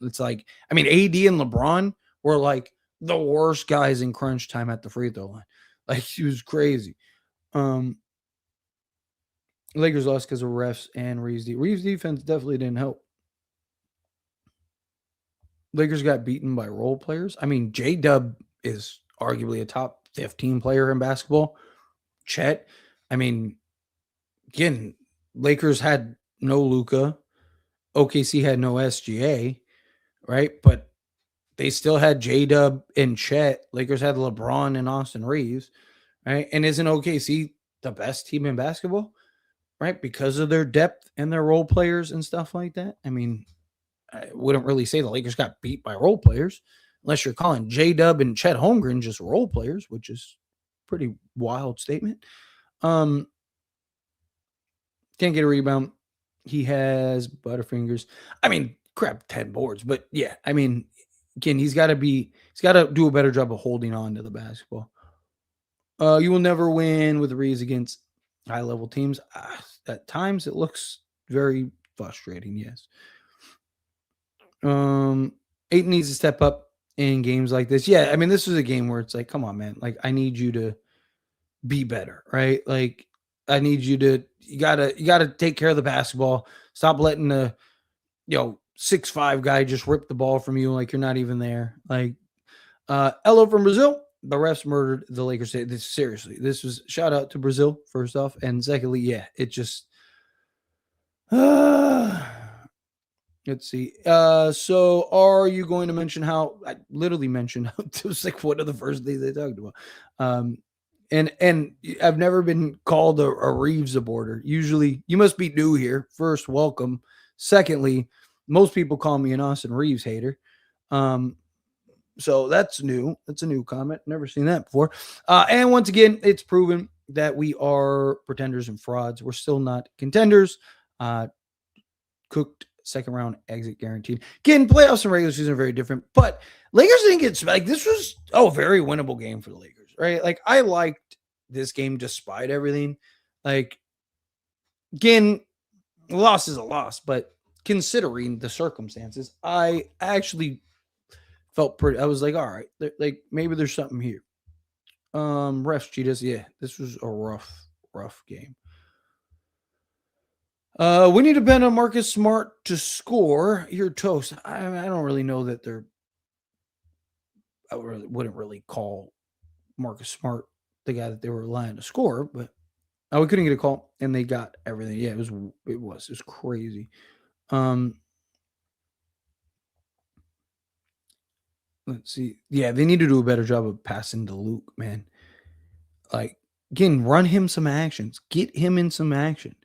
it's like, I mean, AD and LeBron were like the worst guys in crunch time at the free throw line. Like, he was crazy. Lakers lost because of refs and Reaves. Reaves defense definitely didn't help. Lakers got beaten by role players. I mean, J-Dub is arguably a top 15 player in basketball. Chet, I mean, again, Lakers had no Luka. OKC had no SGA, right? But they still had J-Dub and Chet. Lakers had LeBron and Austin Reaves, right? And isn't OKC the best team in basketball, right? Because of their depth and their role players and stuff like that. I mean, I wouldn't really say the Lakers got beat by role players unless you're calling J-Dub and Chet Holmgren just role players, which is pretty wild statement. Can't get a rebound. He has Butterfingers. I mean, crap, 10 boards, but yeah, I mean, again, he's got to do a better job of holding on to the basketball. You will never win with Reaves against high level teams. At times it looks very frustrating. Yes. Ayton needs to step up in games like this. Yeah, I mean, this is a game where it's like, come on, man. Like, I need you to be better, right? Like, I need you to you gotta take care of the basketball. Stop letting the 6'5" guy just rip the ball from you like you're not even there. Like, Elo from Brazil. the refs murdered the Lakers. Seriously, this was shout out to Brazil first off, and secondly, yeah, it just. Let's see. So are you going to mention how I literally mentioned how it was like one of the first things they talked about? And I've never been called a Reaves supporter. Usually, you must be new here. First, welcome. Secondly, most people call me an Austin Reaves hater. So that's new. That's a new comment. Never seen that before. And once again, it's proven that we are pretenders and frauds. We're still not contenders. Cooked second round exit guaranteed. Again, playoffs and regular season are very different, but Lakers didn't get like this was a very winnable game for the Lakers, right? Like I liked this game despite everything. Like again, loss is a loss, but considering the circumstances, I actually felt pretty. I was like, all right, like maybe there's something here. Refs cheat us. Yeah, this was a rough game. We need to depend on Marcus Smart to score. You're toast. I don't really know that they're. I wouldn't really call Marcus Smart the guy that they were relying to score, but we couldn't get a call, and they got everything. Yeah, it was crazy. Let's see. Yeah, they need to do a better job of passing to Luke, man. Like again, run him some actions. Get him in some action.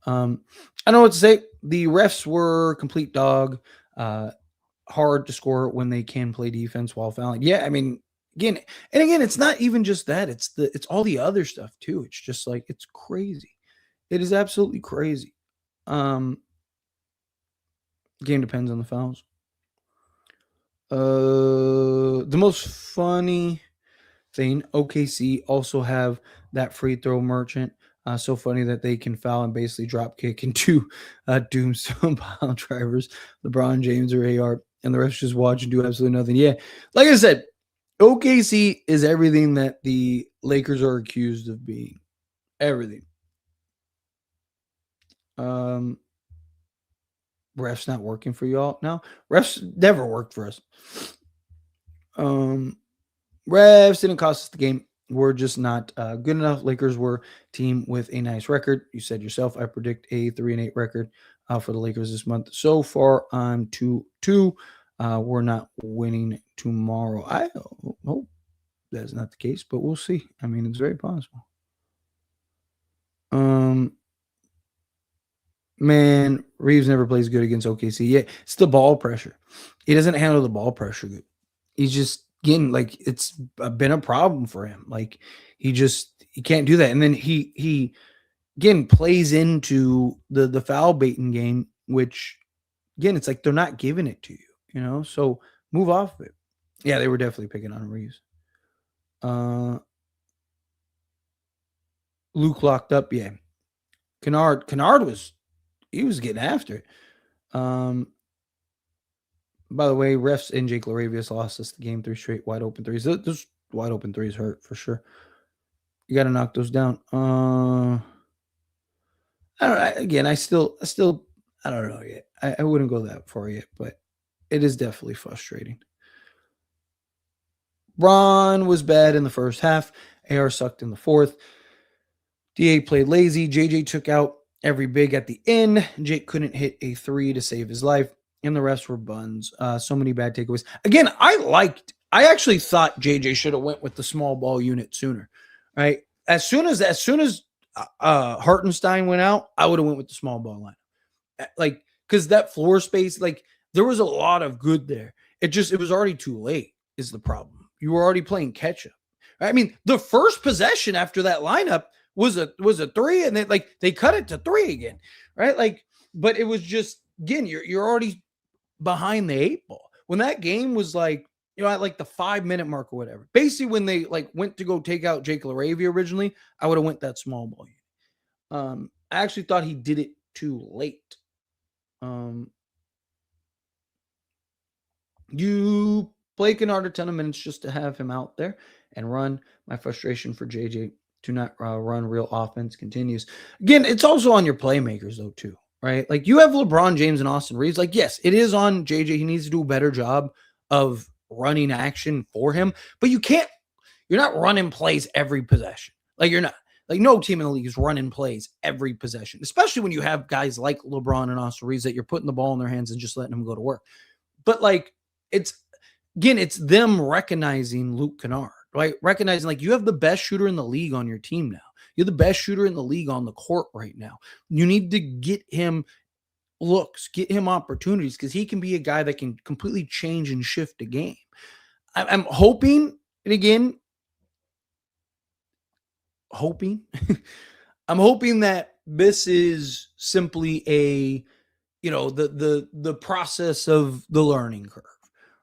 I don't know what to say. The refs were complete dog. Hard to score when they can play defense while fouling. Yeah, I mean, again, it's not even just that. It's all the other stuff too. It's just like it's crazy. It is absolutely crazy. Game depends on the fouls. The most funny thing, OKC also have that free throw merchant. So funny that they can foul and basically drop kick into doomstone pile drivers, LeBron James or AR, and the rest just watch and do absolutely nothing. Yeah, like I said, OKC is everything that the Lakers are accused of being. Everything. Refs not working for y'all now. Refs never worked for us. Refs didn't cost us the game. We're just not good enough. Lakers were team with a nice record. You said yourself, I predict a 3-8 record for the Lakers this month. So far, I'm 2-2. We're not winning tomorrow. I hope that's not the case, but we'll see. I mean, it's very possible. Man, Reaves never plays good against OKC. Yeah, it's the ball pressure. He doesn't handle the ball pressure good. He's just getting like it's been a problem for him. Like he can't do that. And then he again plays into the foul baiting game, which again, it's like they're not giving it to you, you know? So move off of it. Yeah, they were definitely picking on Reaves. Luke locked up, yeah. Kennard was getting after it. By the way, refs and Jake Laravius lost us the game 3 straight wide open threes. Those wide open threes hurt for sure. You got to knock those down. I don't know. Again, I still I don't know yet. I wouldn't go that far yet, but it is definitely frustrating. Bron was bad in the first half. AR sucked in the fourth. DA played lazy. JJ took out every big at the end. Jake couldn't hit a 3 to save his life, and the rest were buns. So many bad takeaways. Again, I actually thought JJ should have went with the small ball unit sooner, right? As soon as Hartenstein went out, I would have went with the small ball line, like because that floor space, like there was a lot of good there. It was already too late. Is the problem? You were already playing catch up. Right? I mean, the first possession after that lineup was a 3, and then like they cut it to 3 again, right? Like, but it was just again, you're already behind the 8 ball. When that game was like, you know, at like the 5-minute mark or whatever. Basically, when they like went to go take out Jake Laravia originally, I would have went that small ball. I actually thought he did it too late. You play Kennard a ton of minutes just to have him out there and run. My frustration for JJ to not run real offense continues. Again, it's also on your playmakers though too, right? Like you have LeBron James and Austin Reaves. Like yes, it is on JJ. He needs to do a better job of running action for him, but you can't You're not running plays every possession. Like you're not. Like no team in the league is running plays every possession, especially when you have guys like LeBron and Austin Reaves that you're putting the ball in their hands and just letting them go to work. But like it's again, it's them recognizing Luke Kennard, right? Recognizing like you have the best shooter in the league on your team now. You're the best shooter in the league on the court right now. You need to get him looks, get him opportunities because he can be a guy that can completely change and shift the game. I'm hoping, and again, hoping, I'm hoping that this is simply a, the process of the learning curve,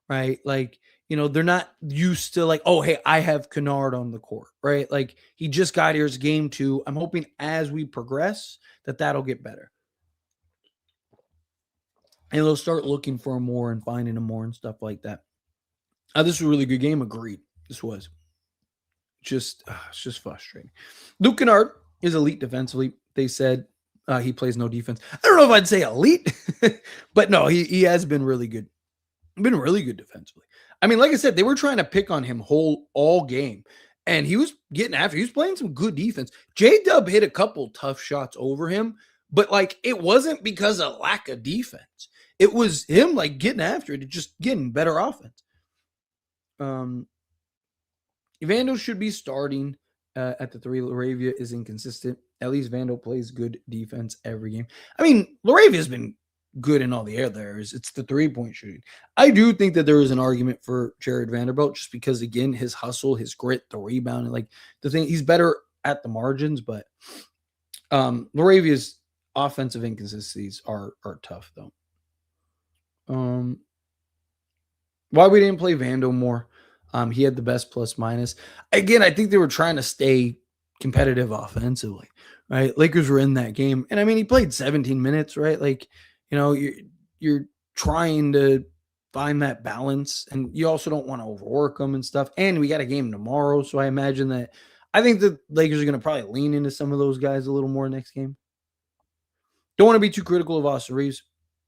right? Like, they're not used to like, oh, hey, I have Kennard on the court, right? Like he just got here as game 2. I'm hoping as we progress that that'll get better. And they'll start looking for him more and finding him more and stuff like that. This was a really good game. Agreed. This was it's just frustrating. Luke Kennard is elite defensively. They said he plays no defense. I don't know if I'd say elite, but no, he has been really good. Been really good defensively. I mean, like I said, they were trying to pick on him all game, and he was getting after. He was playing some good defense. J-Dub hit a couple tough shots over him, but like it wasn't because of lack of defense. It was him like getting after it, just getting better offense. Vando should be starting at the 3. Laravia is inconsistent. At least Vando plays good defense every game. I mean, Laravia has been good in all the other areas. It's the 3-point shooting. I do think that there is an argument for Jared Vanderbilt just because, again, his hustle, his grit, the rebound, and like the thing, he's better at the margins, but Laravia's offensive inconsistencies are tough, though. Why we didn't play Vando more? He had the best plus minus. Again, I think they were trying to stay competitive offensively, right? Lakers were in that game. And I mean, he played 17 minutes, right? Like, you're trying to find that balance, and you also don't want to overwork them and stuff. And we got a game tomorrow. So I imagine that I think the Lakers are going to probably lean into some of those guys a little more next game. Don't want to be too critical of Austin Reaves.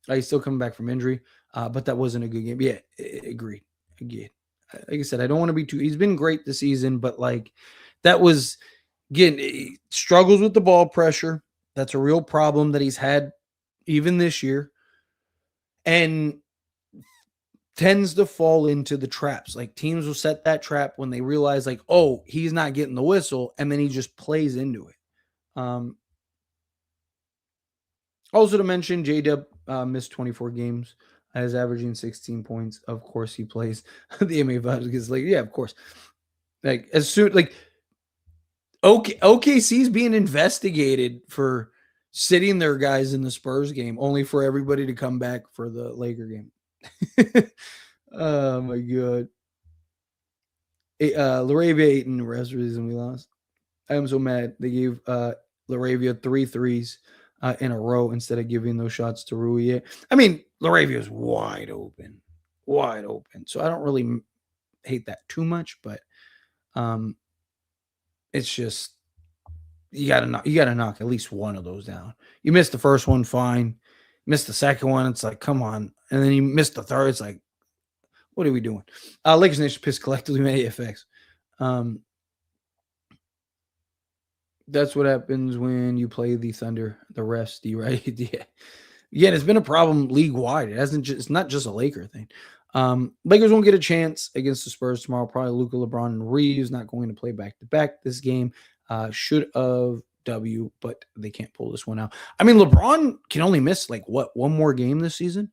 He's still coming back from injury, but that wasn't a good game. Yeah, agreed. Again, like I said, I don't want to be too. He's been great this season, but like that was again, he struggles with the ball pressure. That's a real problem that he's had even this year, and tends to fall into the traps. Like teams will set that trap when they realize, like, oh, he's not getting the whistle, and then he just plays into it. Also to mention, J-Dub missed 24 games. Is averaging 16 points. Of course, he plays the NBA vibes because, like, yeah, of course. Like as soon like OKC's being investigated for sitting their guys in the Spurs game, only for everybody to come back for the Laker game. Oh my god. Laravia ate in the rest reason we lost. I am so mad. They gave Laravia 3 threes in a row instead of giving those shots to Rui. I mean, Laravia is wide open. So I don't really hate that too much, but it's just you gotta knock at least one of those down. You missed the first one, fine. Missed the second one, it's like, come on. And then you missed the third, it's like, what are we doing? Lakers Nation pissed collectively made AFX. That's what happens when you play the Thunder, the refs, right? Yeah. Again, it's been a problem league wide. It's not just a Laker thing. Lakers won't get a chance against the Spurs tomorrow. Probably Luka, LeBron, and Reaves not going to play back to back this game. Should have W, but they can't pull this one out. I mean, LeBron can only miss like one more game this season.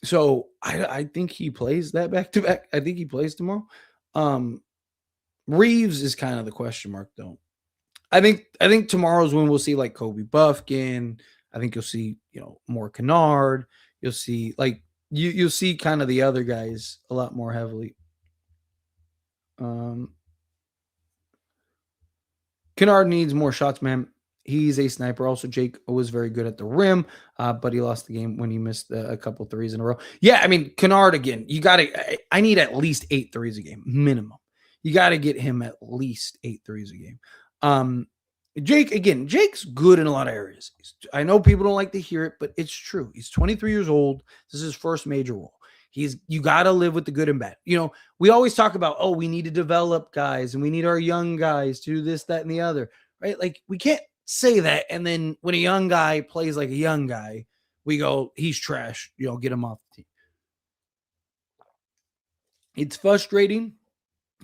So I think he plays that back to back. I think he plays tomorrow. Reaves is kind of the question mark though. I think tomorrow's when we'll see like Kobe Buffkin. I think you'll see, more Kennard. You'll see like you'll see kind of the other guys a lot more heavily. Kennard needs more shots, man. He's a sniper. Also, Jake was very good at the rim, but he lost the game when he missed a couple threes in a row. Yeah, I mean, Kennard, again, I need at least 8 threes a game, minimum. You got to get him at least 8 threes a game. Jake's good in a lot of areas. I know people don't like to hear it, but it's true. He's 23 years old. This is his first major role. You got to live with the good and bad. We always talk about, oh, we need to develop guys and we need our young guys to do this, that, and the other, right? Like we can't say that. And then when a young guy plays like a young guy, we go, he's trash, get him off the team. It's frustrating.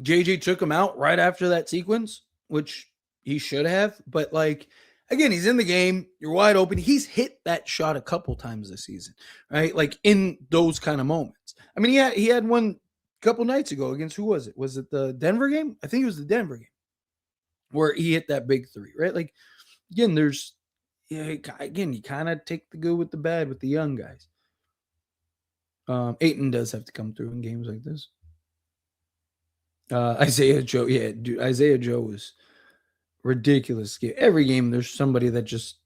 JJ took him out right after that sequence, which he should have. But like, again, he's in the game. You're wide open. He's hit that shot a couple times this season, right? Like in those kind of moments. I mean, he had one a couple nights ago against who was it? Was it the Denver game? I think it was the Denver game where he hit that big three, right? Like, again, again, you kind of take the good with the bad with the young guys. Ayton does have to come through in games like this. Isaiah Joe, yeah, dude, Isaiah Joe was ridiculous. Every game, there's somebody that just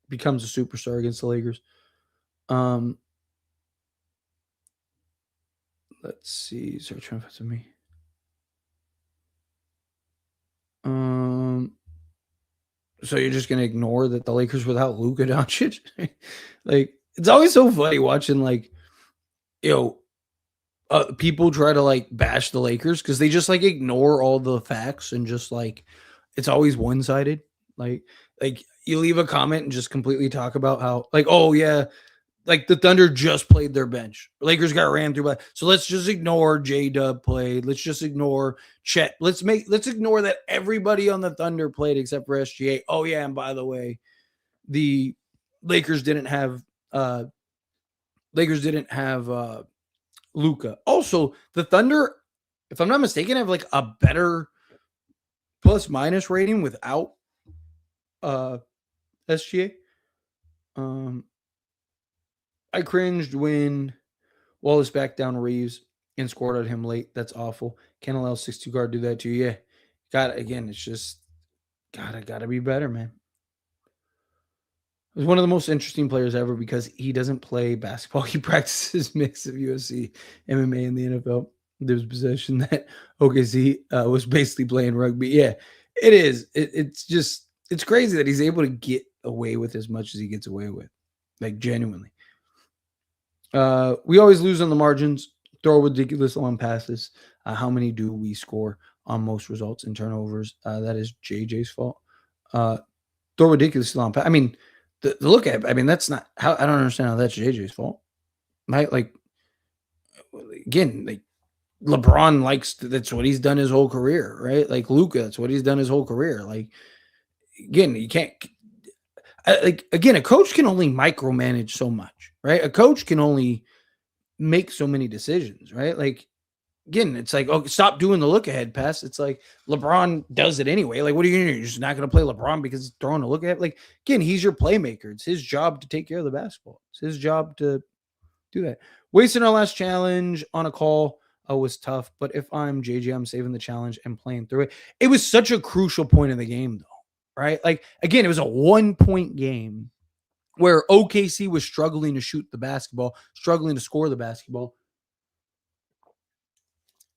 becomes a superstar against the Lakers. Let's see. Search for me. So you're just gonna ignore that the Lakers without Luka Doncic? Like, it's always so funny watching people try to like bash the Lakers because they just like ignore all the facts and just like it's always one sided. Like you leave a comment and just completely talk about how like, oh yeah, like the Thunder just played their bench. Lakers got ran through by. So let's just ignore J Dub played. Let's just ignore Chet. Let's ignore that everybody on the Thunder played except for SGA. Oh yeah, and by the way, the Lakers didn't have Luka. Also, the Thunder, if I'm not mistaken, have like a better plus minus rating without SGA. I cringed when Wallace backed down Reaves and scored at him late. That's awful. Can't allow 6'2" guard to do that to you. Yeah. It's just gotta be better, man. He's one of the most interesting players ever because he doesn't play basketball. He practices mix of UFC, MMA, and the NFL. There's possession that OKC was basically playing rugby. Yeah, it is. It's crazy that he's able to get away with as much as he gets away with, like genuinely. We always lose on the margins, throw ridiculous long passes. How many do we score on most results in turnovers? That is JJ's fault. Throw ridiculous long pass. I mean, the look at it, I mean, that's not how I don't understand how that's JJ's fault. Right? Like, again, like LeBron that's what he's done his whole career, right? Like Luka, that's what he's done his whole career. Like, again, you can't again, a coach can only micromanage so much, right? A coach can only make so many decisions, right? Like, again, it's like, oh, stop doing the look ahead pass. It's like LeBron does it anyway. Like, what are you going to do? You're just not going to play LeBron because he's throwing a look ahead. Like, again, he's your playmaker. It's his job to take care of the basketball. It's his job to do that. Wasting our last challenge on a call was tough, but if I'm JJ, I'm saving the challenge and playing through it. It was such a crucial point in the game, though, right? Like, again, it was a 1-point game where OKC was struggling to shoot the basketball, struggling to score the basketball.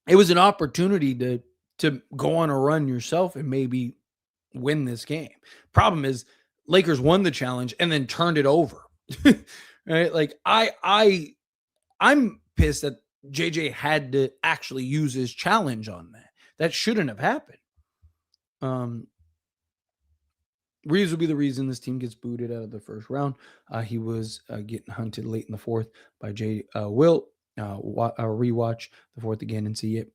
It was an opportunity to go on a run yourself and maybe win this game. Problem is, Lakers won the challenge and then turned it over. Right? Like I'm pissed that JJ had to actually use his challenge on that. That shouldn't have happened. Reaves will be the reason this team gets booted out of the first round. He was getting hunted late in the fourth by Wilt. Rewatch the fourth again and see it.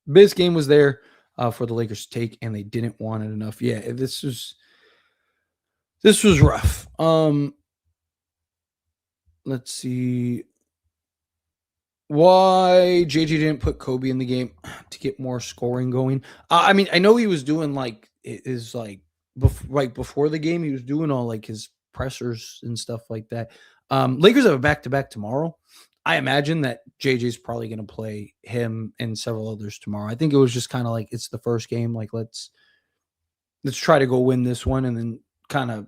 This game was there for the Lakers to take, and they didn't want it enough. Yeah, this was rough. Let's see why JJ didn't put Kobe in the game to get more scoring going. I mean, I know he was doing like his before the game, he was doing all like his pressers and stuff like that. Lakers have a back-to-back tomorrow. I imagine that JJ's probably going to play him and several others tomorrow. I think it was just kind of like it's the first game. Like let's try to go win this one and then kind of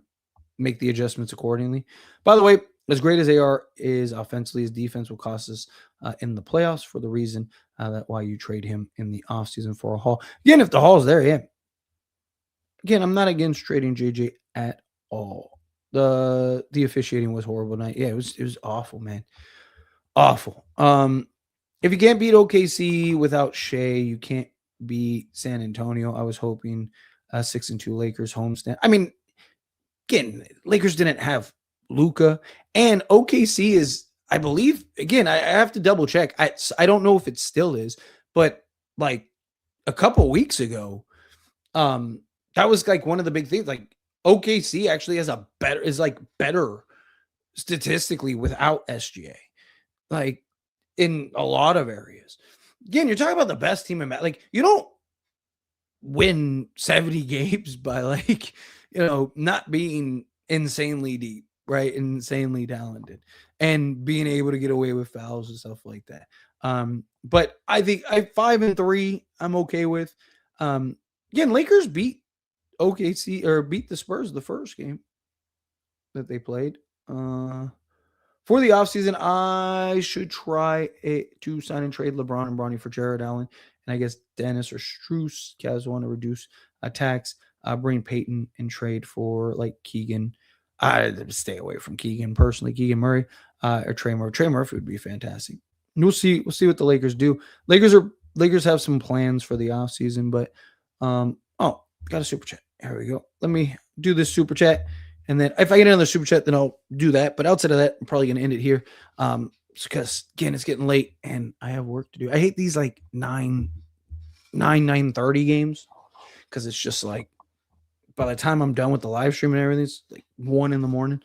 make the adjustments accordingly. By the way, as great as they are is offensively, his defense will cost us in the playoffs for the reason that why you trade him in the offseason for a haul. Again, if the haul's there, yeah. Again, I'm not against trading JJ at all. The officiating was horrible tonight. Yeah, it was awful, man. Awful. If you can't beat OKC without Shea, you can't beat San Antonio. I was hoping 6-2 Lakers homestand. I mean, again, Lakers didn't have Luka, and OKC is, I believe, again, I have to double check. I don't know if it still is, but like a couple weeks ago, that was like one of the big things. Like OKC actually has better statistically without SGA. Like in a lot of areas. Again, you're talking about the best team in like you don't win 70 games by like, not being insanely deep, right? Insanely talented and being able to get away with fouls and stuff like that. But I think 5-3, I'm okay with. Again, Lakers beat OKC or beat the Spurs the first game that they played. For the offseason, I should try to sign and trade LeBron and Bronny for Jared Allen. And I guess Dennis or Strus, Cavs want to reduce attacks, bring Peyton and trade for like Keegan. I'd stay away from Keegan personally, Keegan Murray, or Trey Murphy. Trey Murphy would be fantastic. We'll see what the Lakers do. Lakers have some plans for the offseason, but got a super chat. Here we go. Let me do this super chat. And then if I get another super chat, then I'll do that. But outside of that, I'm probably going to end it here. Because again, it's getting late and I have work to do. I hate these like 9:30 games because it's just like by the time I'm done with the live stream and everything, it's like 1 a.m. And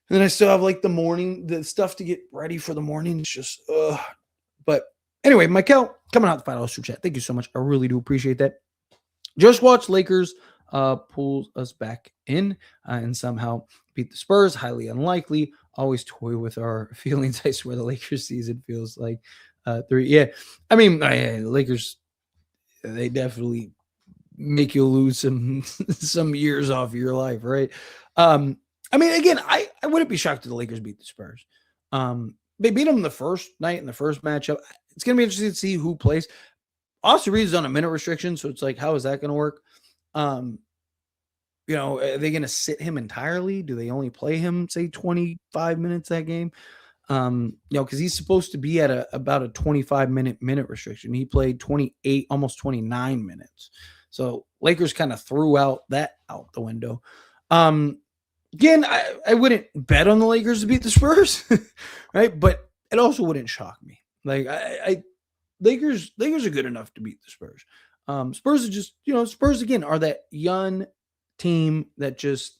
then I still have like the stuff to get ready for the morning. It's just, but anyway, Michael coming out the $5 super chat. Thank you so much. I really do appreciate that. Just watch Lakers pulls us back in and somehow beat the Spurs. Highly unlikely. Always toy with our feelings. I swear the Lakers season feels like 3. Yeah. I mean, Lakers, they definitely make you lose some years off your life, right? I mean, again, I wouldn't be shocked if the Lakers beat the Spurs. They beat them the first night in the first matchup. It's going to be interesting to see who plays. Austin Reaves is on a minute restriction, so it's like, how is that going to work? Are they going to sit him entirely? Do they only play him, say, 25 minutes that game? Because he's supposed to be at about a 25-minute restriction. He played 28, almost 29 minutes. So Lakers kind of threw that out the window. Again, I wouldn't bet on the Lakers to beat the Spurs, right? But it also wouldn't shock me. Like Lakers are good enough to beat the Spurs. Spurs are just, Spurs again are that young team that just,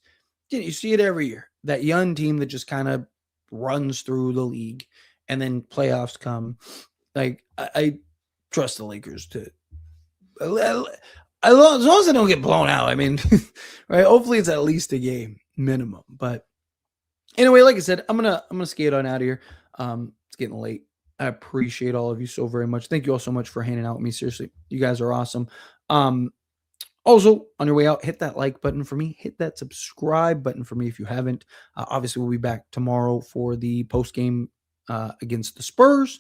you see it every year. That young team that just kind of runs through the league, and then playoffs come. Like I trust the Lakers to, as long as they don't get blown out. I mean, right? Hopefully it's at least a game minimum. But anyway, like I said, I'm gonna skate on out of here. It's getting late. I appreciate all of you so very much. Thank you all so much for hanging out with me. Seriously, you guys are awesome. Also, on your way out, hit that like button for me. Hit that subscribe button for me if you haven't. Obviously, we'll be back tomorrow for the post game against the Spurs.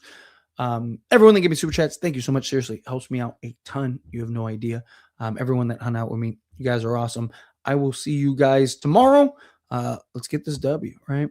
Everyone that gave me super chats, thank you so much. Seriously, it helps me out a ton. You have no idea. Everyone that hung out with me, you guys are awesome. I will see you guys tomorrow. Let's get this W, right?